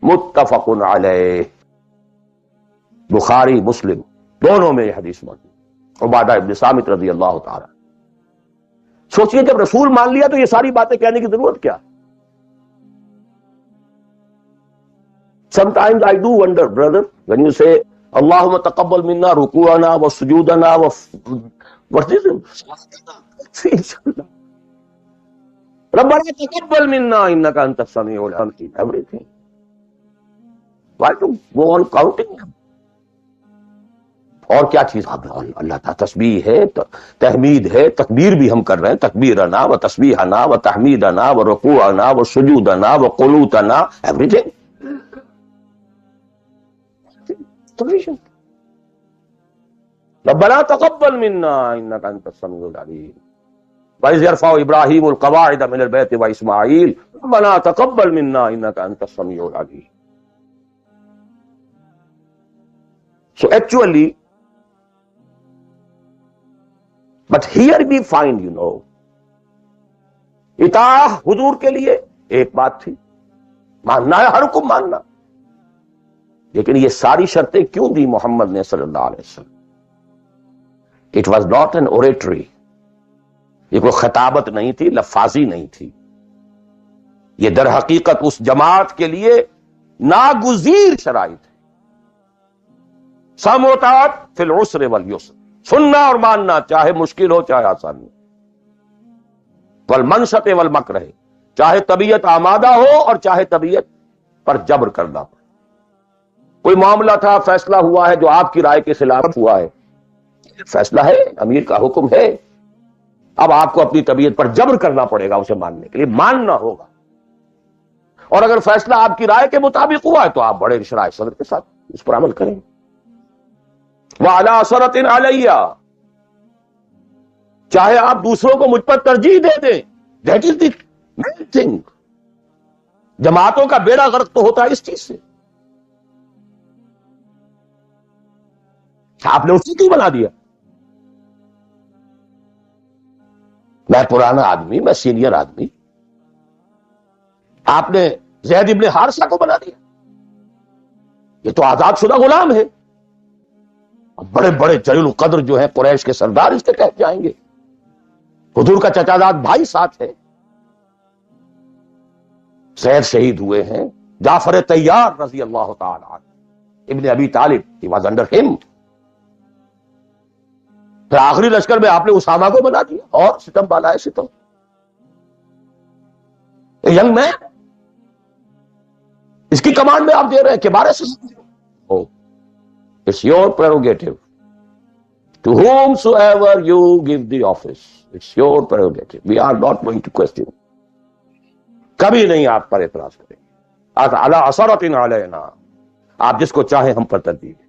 [SPEAKER 1] متفق علیہ. بخاری مسلم دونوں میں یہ حدیث موجود. عبادہ ابن صامت رضی اللہ تعالی. سوچئے جب رسول مان لیا تو یہ ساری باتیں کہنے کی ضرورت کیا؟ Sometimes I do wonder, brother, when you say, Allahumma taqabbal minna ruku'ana wa sujudana wa what is it? Rabbana taqabbal minna innaka antas sami'ul alim. Everything. Why to go on counting them? اور کیا چیز؟ اللہ تعالیٰ تسبیح ہے، تحمید ہے، تکبیر بھی ہم کر رہے ہیں، تکبیرنا و تسبیحنا و تحمیدنا و رکوعنا و سجودنا و قنوتنا، everything. ربنا تقبل منا انك انت السميع العليم وإذ يرفع ابراهيم القواعد من البيت واسماعيل ربنا تقبل منا انك انت السميع العليم. So actually, but here we find, اطاعت حضور کے لیے ایک بات تھی، ماننا ہے، ہر حکم ماننا. لیکن یہ ساری شرطیں کیوں دی محمد نے صلی اللہ علیہ وسلم؟ It was not an oratory. یہ کوئی خطابت نہیں تھی، لفاظی نہیں تھی. یہ در حقیقت اس جماعت کے لیے ناگزیر شرائط ہے. سمع و طاعت فی العسر والیسر، سننا اور ماننا چاہے مشکل ہو چاہے آسان ہو. والمنشۃ والمکرہ، چاہے طبیعت آمادہ ہو اور چاہے طبیعت پر جبر کرنا پڑے. کوئی معاملہ تھا، فیصلہ ہوا ہے جو آپ کی رائے کے خلاف ہوا ہے، فیصلہ ہے، امیر کا حکم ہے، اب آپ کو اپنی طبیعت پر جبر کرنا پڑے گا اسے ماننے کے لیے، ماننا ہوگا. اور اگر فیصلہ آپ کی رائے کے مطابق ہوا ہے تو آپ بڑے شرائع صدر کے ساتھ اس پر عمل کریں. وعلی عثرۃ علیہ، چاہے آپ دوسروں کو مجھ پر ترجیح دے دیں، that is the main thing. جماعتوں کا بیڑا غرق تو ہوتا ہے اس چیز سے. آپ نے اسی کی بنا دیا. میں پرانا آدمی، میں سینئر آدمی، آپ نے زید ابن حارثہ کو بنا دیا. یہ تو آزاد شدہ غلام ہے. بڑے بڑے جلیل القدر جو ہیں قریش کے سردار اس کے تحت جائیں گے. حضور کا چچا زاد بھائی ساتھ ہے. زید شہید ہوئے ہیں. جعفر طیار رضی اللہ تعالی عنہ، ابن ابی طالب، he was under him. پھر آخری لشکر میں آپ نے اسامہ کو بنا دیا، اور ستم بالا ہے ستم. ینگ مین، اس کی کمانڈ میں آپ دے رہے ہیں کہ بارہ سے it's your prerogative to whomsoever you give the office. It's your prerogative. We are not going to question. کبھی نہیں آپ پر اعتراض کریں گے. علی عثرۃ علینا، آپ جس کو چاہیں ہم پر ترجیح دیں.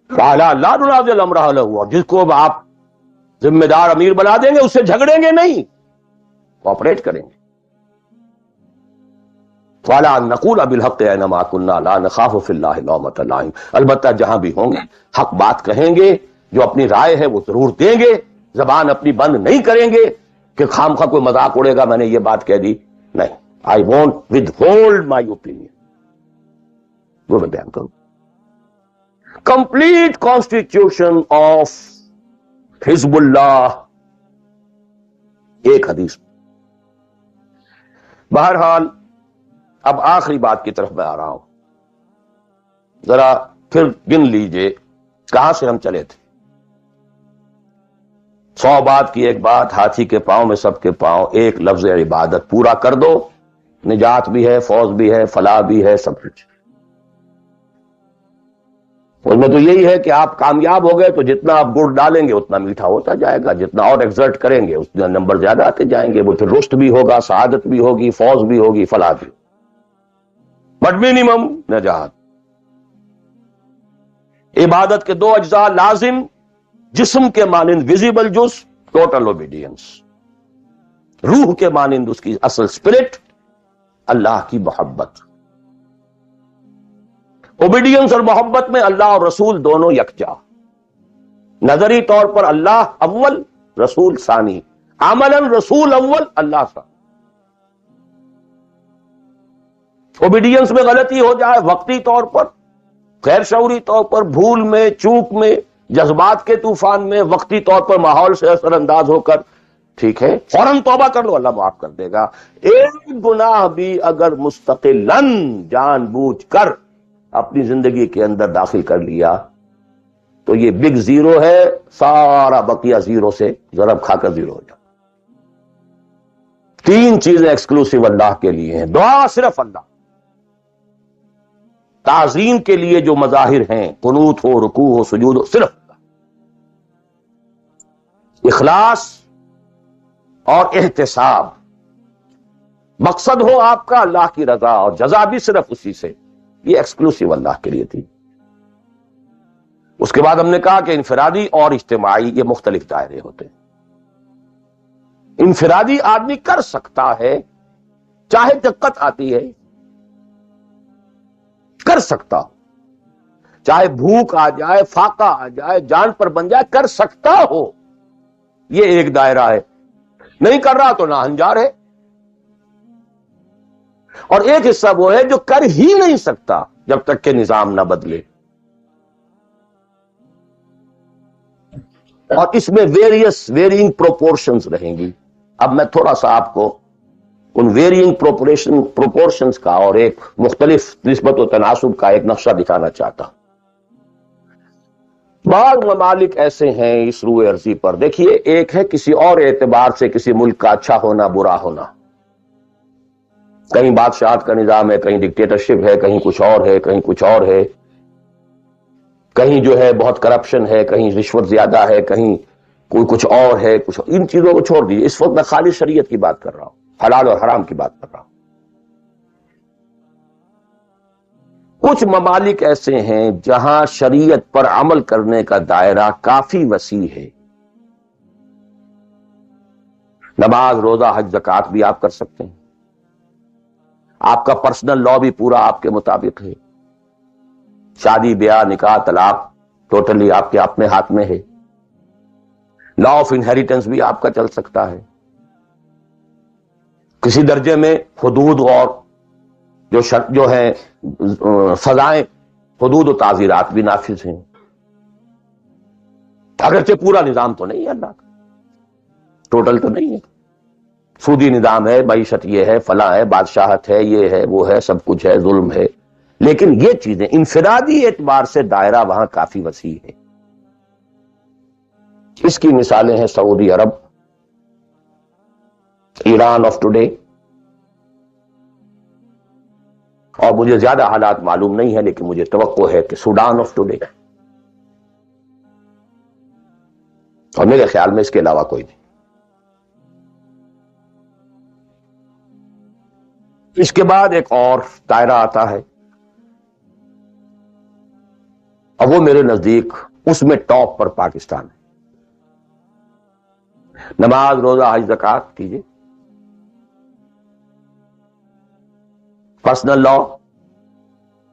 [SPEAKER 1] وعلی لا ننازع الامر اہلہ، جس کو آپ ذمہ دار امیر بنا دیں گے اس سے جھگڑیں گے نہیں، کوآپریٹ کریں گے. وعلی نقول بالحق اینما کنا لا نخاف فی اللہ لومۃ لائم، البتہ جہاں بھی ہوں گے حق بات کہیں گے، جو اپنی رائے ہے وہ ضرور دیں گے، زبان اپنی بند نہیں کریں گے کہ خام خواہ کوئی مذاق اڑے گا، میں نے یہ بات کہہ دی نہیں, I won't with hold my opinion. وہ میں بیان کروں. کمپلیٹ کانسٹیٹیوشن آف حزب اللہ, ایک حدیث. بہرحال اب آخری بات کی طرف میں آ رہا ہوں. ذرا پھر گن لیجئے کہاں سے ہم چلے تھے. 100 بات کی ایک بات, ہاتھی کے پاؤں میں سب کے پاؤں, ایک لفظ عبادت پورا کر دو, نجات بھی ہے, فوز بھی ہے, فلاح بھی ہے, سب کچھ. اس میں تو یہی ہے کہ آپ کامیاب ہو گئے تو جتنا آپ گڑ ڈالیں گے اتنا میٹھا ہوتا جائے گا, جتنا اور ایکزرٹ کریں گے اتنا نمبر زیادہ آتے جائیں گے. وہ پھر رشد بھی ہوگا, سعادت بھی ہوگی, فوز بھی ہوگی, فلاح بھی. بٹ منیمم نجات. عبادت کے 2 اجزاء لازم, جسم کے مانند ویزیبل جز, ٹوٹل اوبیڈینس. روح کے مانند اس کی اصل اسپرٹ, اللہ کی محبت. اوبیڈینس اور محبت میں اللہ اور رسول دونوں یکجا. نظری طور پر اللہ اول, رسول ثانی. عملاً رسول اول, اللہ ثانی. اوبیڈینس میں غلطی ہو جائے وقتی طور پر, غیر شعوری طور پر, بھول میں, چوک میں, جذبات کے طوفان میں, وقتی طور پر ماحول سے اثر انداز ہو کر, ٹھیک ہے, فوراً توبہ کر لو, اللہ معاف کر دے گا. ایک گناہ بھی اگر مستقلاً جان بوجھ کر اپنی زندگی کے اندر داخل کر لیا تو یہ بگ زیرو ہے, سارا بقیہ زیرو سے ضرب کھا کر زیرو ہو جائے. 3 چیزیں ایکسکلوسیو اللہ کے لیے ہیں. دعا صرف اللہ, تعظیم کے لیے جو مظاہر ہیں, قنوت ہو, رکوع ہو, سجود ہو, صرف اللہ. اخلاص اور احتساب, مقصد ہو آپ کا اللہ کی رضا, اور جزا بھی صرف اسی سے. یہ ایکسکلوسیو اللہ کے لیے تھی. اس کے بعد ہم نے کہا کہ انفرادی اور اجتماعی یہ مختلف دائرے ہوتے ہیں. انفرادی آدمی کر سکتا ہے, چاہے دقت آتی ہے کر سکتا ہو, چاہے بھوک آ جائے, فاقہ آ جائے, جان پر بن جائے, کر سکتا ہو. یہ ایک دائرہ ہے. نہیں کر رہا تو ناہنجار ہے. اور ایک حصہ وہ ہے جو کر ہی نہیں سکتا جب تک کہ نظام نہ بدلے. اور اس میں ویرینگ پروپورشنز رہیں گی. اب میں تھوڑا سا آپ کو ان ویرینگ پروپورشنز کا اور ایک مختلف نسبت و تناسب کا ایک نقشہ دکھانا چاہتا ہوں. بعض ممالک ایسے ہیں اس روئے ارضی پر, دیکھیے, ایک ہے کسی اور اعتبار سے کسی ملک کا اچھا ہونا, برا ہونا. کہیں بادشاہت کا نظام ہے, کہیں ڈکٹیٹرشپ ہے, کہیں کچھ اور ہے, کہیں کچھ اور ہے, کہیں جو ہے بہت کرپشن ہے, کہیں رشوت زیادہ ہے, کہیں کوئی کچھ اور ہے, کچھ. ان چیزوں کو چھوڑ دیجیے, اس وقت میں خالی شریعت کی بات کر رہا ہوں, حلال اور حرام کی بات کر رہا ہوں. کچھ ممالک ایسے ہیں جہاں شریعت پر عمل کرنے کا دائرہ کافی وسیع ہے. نماز, روزہ, حج, زکوٰۃ بھی آپ کر سکتے ہیں. آپ کا پرسنل لا بھی پورا آپ کے مطابق ہے. شادی, بیاہ, نکاح, طلاق ٹوٹلی آپ کے اپنے ہاتھ میں ہے. لا آف انہیریٹنس بھی آپ کا چل سکتا ہے. کسی درجے میں حدود اور جو ہے سزائیں, حدود و تعزیرات بھی نافذ ہیں. اگرچہ پورا نظام تو نہیں ہے اللہ کا, ٹوٹل تو نہیں ہے. سودی نظام ہے, معیشت یہ ہے, فلاں ہے, بادشاہت ہے, یہ ہے, وہ ہے, سب کچھ ہے, ظلم ہے. لیکن یہ چیزیں انفرادی اعتبار سے دائرہ وہاں کافی وسیع ہے. اس کی مثالیں ہیں سعودی عرب, ایران آف ٹوڈے, اور مجھے زیادہ حالات معلوم نہیں ہے لیکن مجھے توقع ہے کہ سوڈان آف ٹوڈے, اور میرے خیال میں اس کے علاوہ کوئی نہیں. اس کے بعد ایک اور دائرہ آتا ہے, اور وہ میرے نزدیک اس میں ٹاپ پر پاکستان ہے. نماز, روزہ, حج, زکوٰۃ کیجیے. پرسنل لا,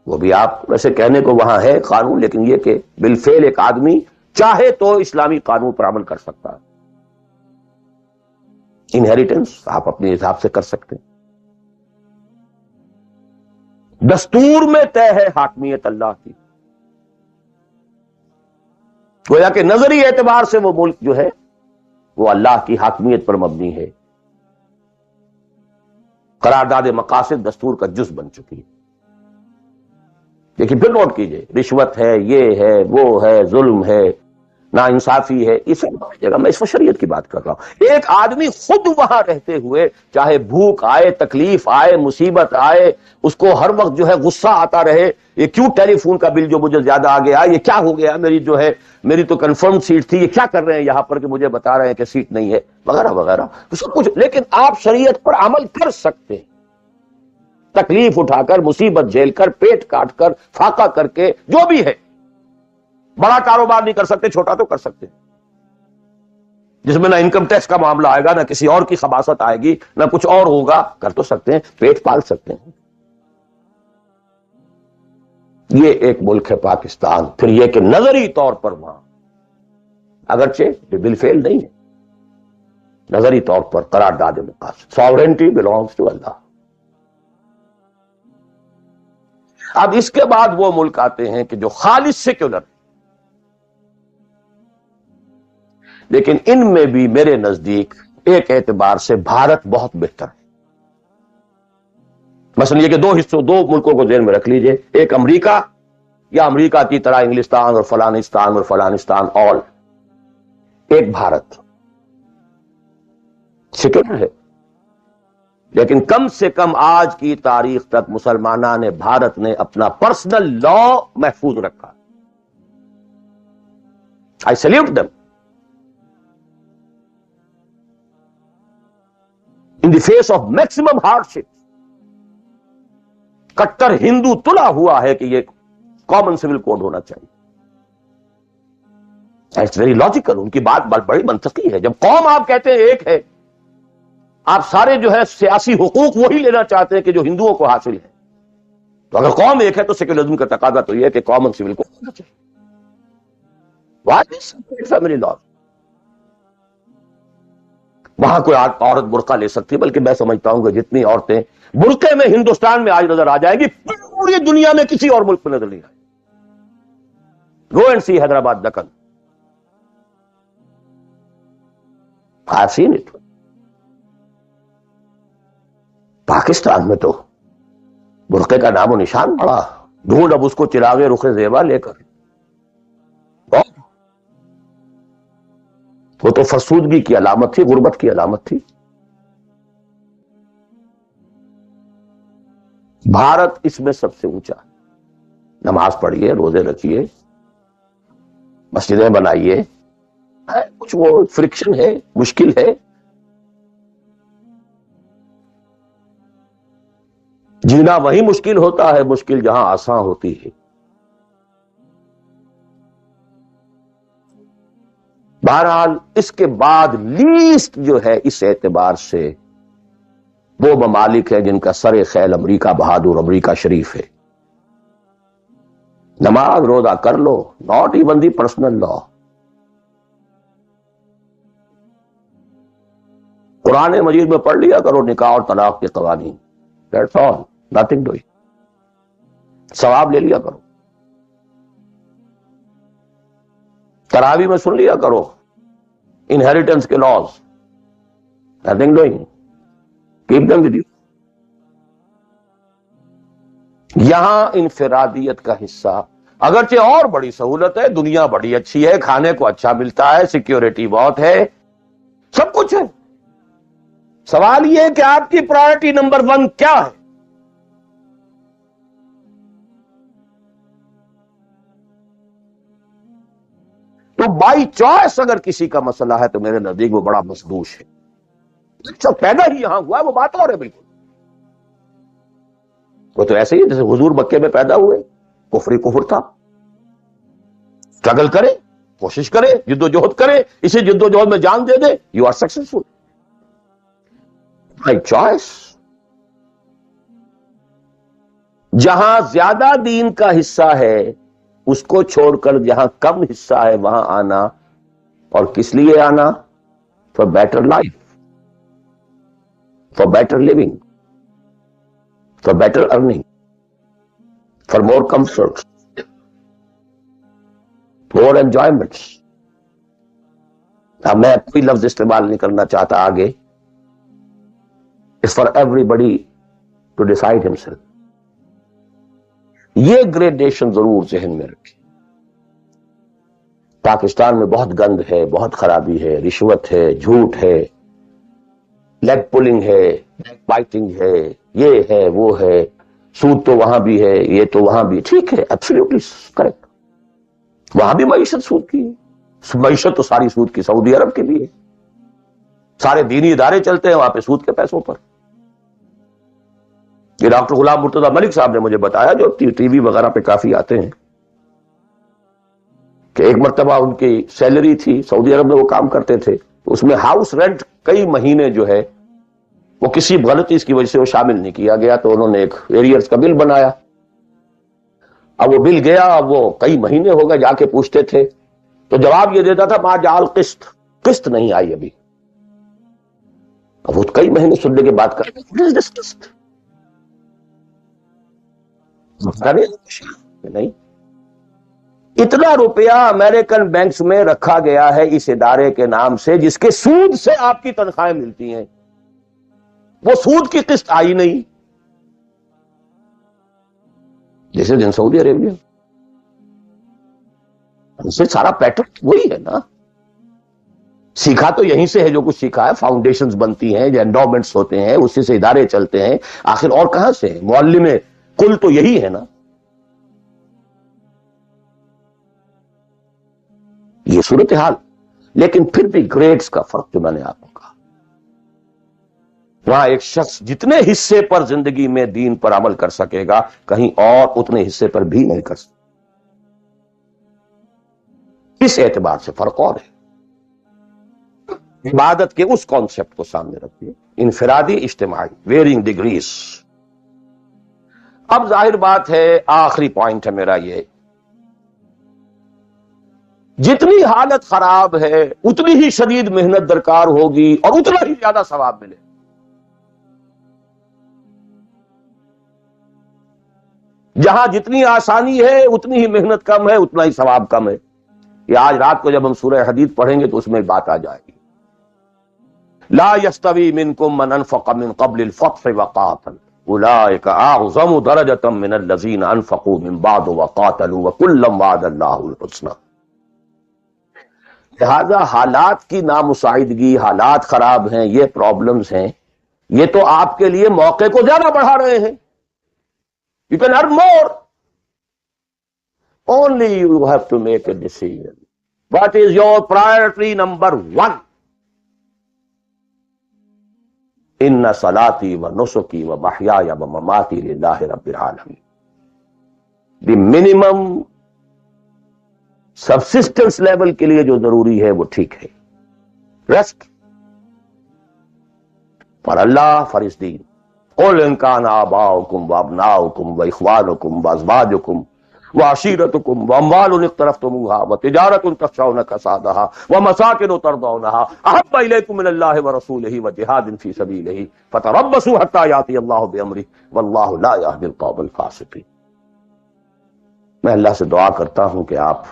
[SPEAKER 1] وہ بھی آپ ویسے کہنے کو وہاں ہے قانون, لیکن یہ کہ بالفعل ایک آدمی چاہے تو اسلامی قانون پر عمل کر سکتا ہے. انہیریٹنس آپ اپنے حساب سے کر سکتے ہیں. دستور میں طے ہے حاکمیت اللہ کی. گویا کہ نظری اعتبار سے وہ ملک جو ہے وہ اللہ کی حاکمیت پر مبنی ہے. قرارداد مقاصد دستور کا جز بن چکی ہے. لیکن پھر نوٹ کیجئے، رشوت ہے، یہ ہے، وہ ہے، ظلم ہے، نا انصافی ہے، یہ سب جگہ میں اس وقت شریعت کی بات کر رہا ہوں. ایک آدمی خود وہاں رہتے ہوئے چاہے بھوک آئے، تکلیف آئے، مصیبت آئے، اس کو ہر وقت جو ہے غصہ آتا رہے، یہ کیوں ٹیلی فون کا بل جو مجھے زیادہ آ گیا، یہ کیا ہو گیا، میری جو ہے میری تو کنفرم سیٹ تھی، یہ کیا کر رہے ہیں یہاں پر کہ مجھے بتا رہے ہیں کہ سیٹ نہیں ہے، وغیرہ وغیرہ سب کچھ. لیکن آپ شریعت پر عمل کر سکتے ہیں، تکلیف اٹھا کر، مصیبت جھیل کر، پیٹ کاٹ کر، فاقہ کر کے، جو بھی ہے. بڑا کاروبار نہیں کر سکتے، چھوٹا تو کر سکتے ہیں، جس میں نہ انکم ٹیکس کا معاملہ آئے گا، نہ کسی اور کی خباثت آئے گی، نہ کچھ اور ہوگا. کر تو سکتے ہیں، پیٹ پال سکتے ہیں. یہ ایک ملک ہے پاکستان. پھر یہ کہ نظری طور پر وہاں اگرچہ بل فیل نہیں ہے، نظری طور پر قرارداد مقاصد، ساورنٹی بلانگس ٹو اللہ. اب اس کے بعد وہ ملک آتے ہیں کہ جو خالص سیکولر، لیکن ان میں بھی میرے نزدیک ایک اعتبار سے بھارت بہت بہتر ہے. مثلا یہ کہ دو ملکوں کو ذہن میں رکھ لیجئے، ایک امریکہ یا امریکہ کی طرح انگلستان اور فلانستان اور فلانستان، آل. ایک بھارت سیکولر ہے، لیکن کم سے کم آج کی تاریخ تک مسلمانان بھارت نے اپنا پرسنل لا محفوظ رکھا. I salute them. In the face of maximum hardship. کٹر ہندو تلا ہوا ہے کہ یہ کامن سول کوڈ ہونا چاہیے. It's very logical. ان کی بات بڑی منطقی ہے. جب قوم آپ کہتے ہیں ایک ہے، آپ سارے جو ہے سیاسی حقوق وہی لینا چاہتے ہیں کہ جو ہندوؤں کو حاصل ہے، تو اگر قوم ایک ہے تو سیکولرزم کا تقاضا تو یہ ہے کہ کامن سول کوڈ ہونا چاہیے. What is family law؟ وہاں کوئی عورت برقع لے سکتی ہے، بلکہ میں سمجھتا ہوں کہ جتنی عورتیں برقعے میں ہندوستان میں آج نظر آ جائیں گی، پوری دنیا میں کسی اور ملک میں نظر نہیں آئے. Go and see Hyderabad Deccan. I have seen it. Pakistan میں تو برقعے کا نام و نشان پڑا. ڈھونڈ اب اس کو چراغ رخ زیبا لے کر. وہ تو فرسودگی کی علامت تھی، غربت کی علامت تھی. بھارت اس میں سب سے اونچا. نماز پڑھیے، روزے رکھیے، مسجدیں بنائیے، کچھ وہ فرکشن ہے، مشکل ہے. جینا وہی مشکل ہوتا ہے، مشکل جہاں آسان ہوتی ہے. بہرحال اس کے بعد لیسٹ جو ہے اس اعتبار سے وہ ممالک ہیں جن کا سر خیل امریکہ بہادر، امریکہ شریف ہے. نماز روزہ کر لو، ناٹ ایون دی پرسنل لا. قرآن مجید میں پڑھ لیا کرو نکاح اور طلاق کے قوانین. That's all. Nothing doing. ثواب لے لیا کرو. تراوی میں سن لیا کرو انہیریٹنس کے laws. Nothing doing. Keep them with you. یہاں انفرادیت کا حصہ اگرچہ اور بڑی سہولت ہے، دنیا بڑی اچھی ہے، کھانے کو اچھا ملتا ہے، سیکیورٹی بہت ہے، سب کچھ ہے. سوال یہ ہے کہ آپ کی پرائرٹی نمبر 1 کیا ہے؟ تو بائی چوائس اگر کسی کا مسئلہ ہے تو میرے نزدیک وہ بڑا مسدوش ہے. سب پیدا ہی یہاں ہوا ہے، وہ بات اور ہے بالکل. وہ تو ایسے ہی جیسے حضور مکے میں پیدا ہوئے، کفر کفر تھا. اسٹرگل کرے، کوشش کرے، جد و جہد کرے، اسی جد و جہد میں جان دے دے، you are successful. By choice. جہاں زیادہ دین کا حصہ ہے اس کو چھوڑ کر جہاں کم حصہ ہے وہاں آنا، اور کس لیے آنا؟ For better life, for better living, for better earning. for more comfort, more enjoyments. اب میں کوئی لفظ استعمال نہیں کرنا چاہتا آگے. It's for everybody to decide himself. یہ گریڈیشن ضرور ذہن میں رکھیں. پاکستان میں بہت گند ہے، بہت خرابی ہے، رشوت ہے، جھوٹ ہے، لیگ پولنگ ہے، بائٹنگ ہے، یہ ہے وہ ہے، سود تو وہاں بھی ہے، یہ تو وہاں بھی. ٹھیک ہے، ایبسلیوٹلی کریکٹ. وہاں بھی معیشت سود کی ہے. معیشت تو ساری سود کی سعودی عرب کے لیے. سارے دینی ادارے چلتے ہیں وہاں پہ سود کے پیسوں پر. یہ ڈاکٹر غلام مرتضی ملک صاحب نے مجھے بتایا، جو ٹی وی وغیرہ پہ کافی آتے ہیں، کہ ایک مرتبہ ان کی سیلری تھی، سعودی عرب میں وہ کام کرتے تھے، اس میں ہاؤس رینٹ کئی مہینے جو ہے وہ کسی غلطی اس کی وجہ سے وہ شامل نہیں کیا گیا، تو انہوں نے ایک ایریئرز کا بل بنایا. اب وہ بل گیا، اب وہ کئی مہینے ہو گئے، جا کے پوچھتے تھے تو جواب یہ دیتا تھا ما جعل قسط نہیں آئی ابھی. اب وہ کئی مہینے سننے کے بعد کرتے نہیں. اتنا روپیہ امریکن بینکس میں رکھا گیا ہے اس ادارے کے نام سے جس کے سود سے آپ کی تنخواہیں ملتی ہیں، وہ سود کی قسط آئی نہیں. جیسے دن سعودی عربیہ ان سے سارا پیٹرن وہی ہے نا. سیکھا تو یہیں سے ہے، جو کچھ سیکھا ہے. فاؤنڈیشنز بنتی ہیں، جو انڈومنٹس ہوتے ہیں، اسی سے ادارے چلتے ہیں. آخر اور کہاں سے ہے؟ معلم کل تو یہی ہے نا. یہ صورتحال. لیکن پھر بھی گریڈز کا فرق جو میں نے آپ کو کہا، وہاں ایک شخص جتنے حصے پر زندگی میں دین پر عمل کر سکے گا، کہیں اور اتنے حصے پر بھی نہیں کر سکے. اس اعتبار سے فرق اور ہے. عبادت کے اس کانسیپٹ کو سامنے رکھیے، انفرادی، اجتماعی، ویرینگ ڈگریز. اب ظاہر بات ہے، آخری پوائنٹ ہے میرا یہ، جتنی حالت خراب ہے اتنی ہی شدید محنت درکار ہوگی اور اتنا ہی زیادہ ثواب ملے. جہاں جتنی آسانی ہے اتنی ہی محنت کم ہے، اتنا ہی ثواب کم ہے. یہ آج رات کو جب ہم سورہ حدید پڑھیں گے تو اس میں بات آ جائے گی. لا يستوي منكم من انفق من قبل الفتح وقاتل اولئك اعظم درجة من الذين انفقوا من بعد وقاتلوا وكلا وعد الله الحسنى. لہذا حالات کی نامساعدگی، حالات خراب ہیں، یہ پرابلمز ہیں، یہ تو آپ کے لیے موقع کو زیادہ بڑھا رہے ہیں. You can earn more. Only you have to make a decision. What is your priority number one? ان صلاتی و نسکی و محیای و مماتی للہ رب العالمین. دی منیمم سبسسٹنس لیول کے لیے جو ضروری ہے وہ ٹھیک ہے. ریسٹ پر اللہ، فار اس دین. قل ان کان آباؤکم و ابناؤکم و اخوانکم و ازواجکم وعشیرتکم واموال اقترفتموها وتجارۃ تخشون کسادها ومساکن ترضونها احب الیکم من اللہ ورسولہ وجہاد فی سبیلہ فتربصوا حتی یأتی اللہ بامرہ واللہ لا یہدی القوم الفاسقین. میں اللہ سے دعا کرتا ہوں کہ آپ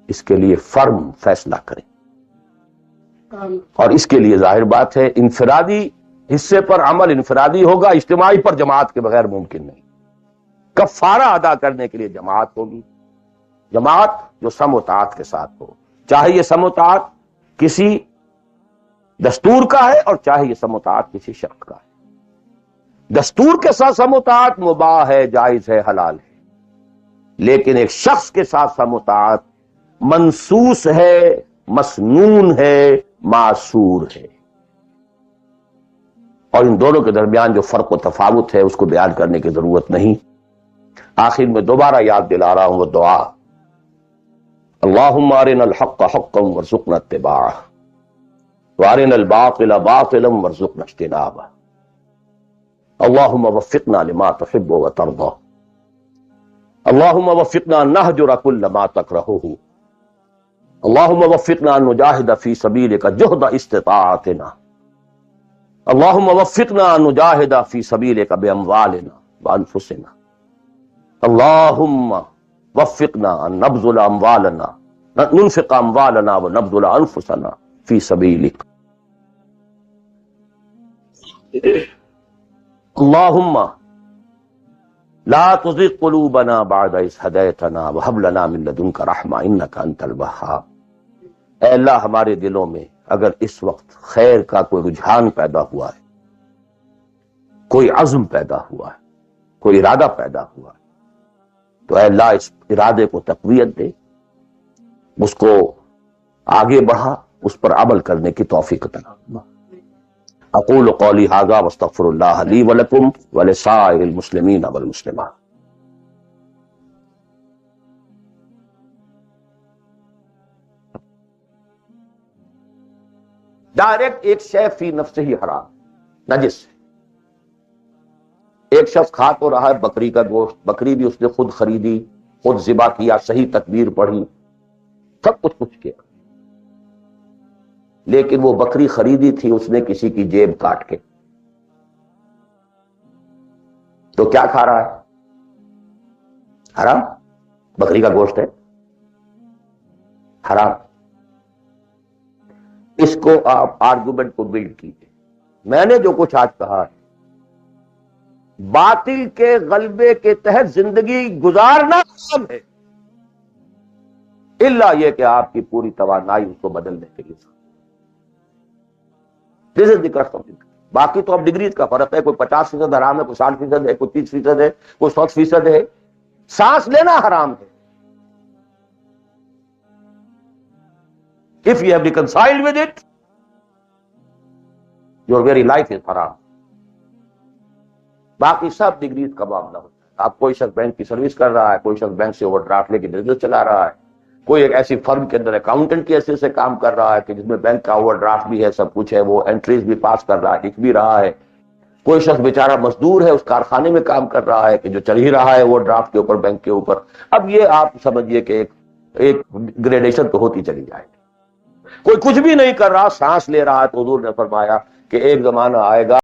[SPEAKER 1] اس کے لیے فرم فیصلہ کریں، اور اس کے لیے ظاہر بات ہے انفرادی حصے پر عمل انفرادی ہوگا، اجتماعی پر جماعت کے بغیر ممکن نہیں. کفارہ ادا کرنے کے لیے جماعت ہوگی، جماعت جو سم و طاعت کے ساتھ ہو، چاہے یہ سم و طاعت کسی دستور کا ہے اور چاہے یہ سم و طاعت کسی شخص کا ہے. دستور کے ساتھ سم و طاعت مباح ہے، جائز ہے، حلال ہے. لیکن ایک شخص کے ساتھ سم و طاعت منسوس ہے، مسنون ہے، معصور ہے. اور ان دونوں کے درمیان جو فرق و تفاوت ہے اس کو بیان کرنے کی ضرورت نہیں. آخر میں دوبارہ یاد دلا رہا ہوں وہ دعا، اللہم ارنا الحق حقا وارزقنا اتباعہ وارنا الباطل باطلا وارزقنا اجتنابہ. اللہم وفقنا لما تحب وترضى. اللہم وفقنا نہجر کل ما تکرہہ. اللہم وفقنا ان نجاہد فی سبیلک جہد استطاعتنا. اللہم وفقنا ان نجاہد فی سبیلک باموالنا وانفسنا. اللہم وفقنا ان نبذل اموالنا ننفق اموالنا ونبذل انفسنا فی سبیلک. اللہم لا تزغ قلوبنا بعد اذ ہدیتنا وہب لنا من لدنک رحمہ انک انت الوہاب. اے اللہ ہمارے دلوں میں اگر اس وقت خیر کا کوئی رجحان پیدا ہوا ہے، کوئی عزم پیدا ہوا ہے، کوئی ارادہ پیدا ہوا ہے، تو اے اللہ اس ارادے کو تقویت دے، اس کو آگے بڑھا، اس پر عمل کرنے کی توفیق عطا فرما. اقول قولی ھذا واستغفر اللہ لی ولکم ولسائر المسلمین والمسلمات. ڈائریکٹ ایک شے فی نفسہ ہی حرام، نجس. ایک شخص کھا تو رہا ہے بکری کا گوشت، بکری بھی اس نے خود خریدی، خود ذبح کیا، صحیح تکبیر پڑھی، سب کچھ کیا، لیکن وہ بکری خریدی تھی اس نے کسی کی جیب کاٹ کے، تو کیا کھا رہا ہے؟ حرام. بکری کا گوشت ہے، حرام. اس کو آپ آرگومنٹ کو بلڈ کیجئے. میں نے جو کچھ آج کہا ہے، باطل کے غلبے کے تحت زندگی گزارنا حرام ہے، الا یہ کہ آپ کی پوری توانائی اس کو بدلنے کے لیے. This is the crux of it. باقی تو اب ڈگریز کا فرق ہے، کوئی 50% حرام ہے، کوئی 60% ہے، کوئی 30% ہے، کوئی 100% ہے. سانس لینا حرام ہے. If you have reconciled with it, your very life is haram. باقی سب ڈگریز کا معاملہ ہوتا ہے. آپ کوئی شخص بینک کی سروس کر رہا ہے، کوئی شخص بینک سے اوور ڈرافٹ لے کے بزنس چلا رہا ہے، کوئی ایک ایسی فرم کے اندر اکاؤنٹنٹ کی حیثیت سے کام کر رہا ہے کہ جس میں بینک کا اوور ڈرافٹ بھی ہے، سب کچھ ہے، وہ انٹریز بھی پاس کر رہا ہے، لکھ بھی رہا ہے. کوئی شخص بیچارہ مزدور ہے، اس کارخانے میں کام کر رہا ہے کہ جو چل ہی رہا ہے اوور ڈرافٹ کے اوپر، بینک کے اوپر. اب یہ آپ سمجھیے کہ ایک گریڈیشن تو ہوتی چلی جائے گی. کوئی کچھ بھی نہیں کر رہا، سانس لے رہا ہے، تو حضور نے فرمایا کہ ایک زمانہ آئے گا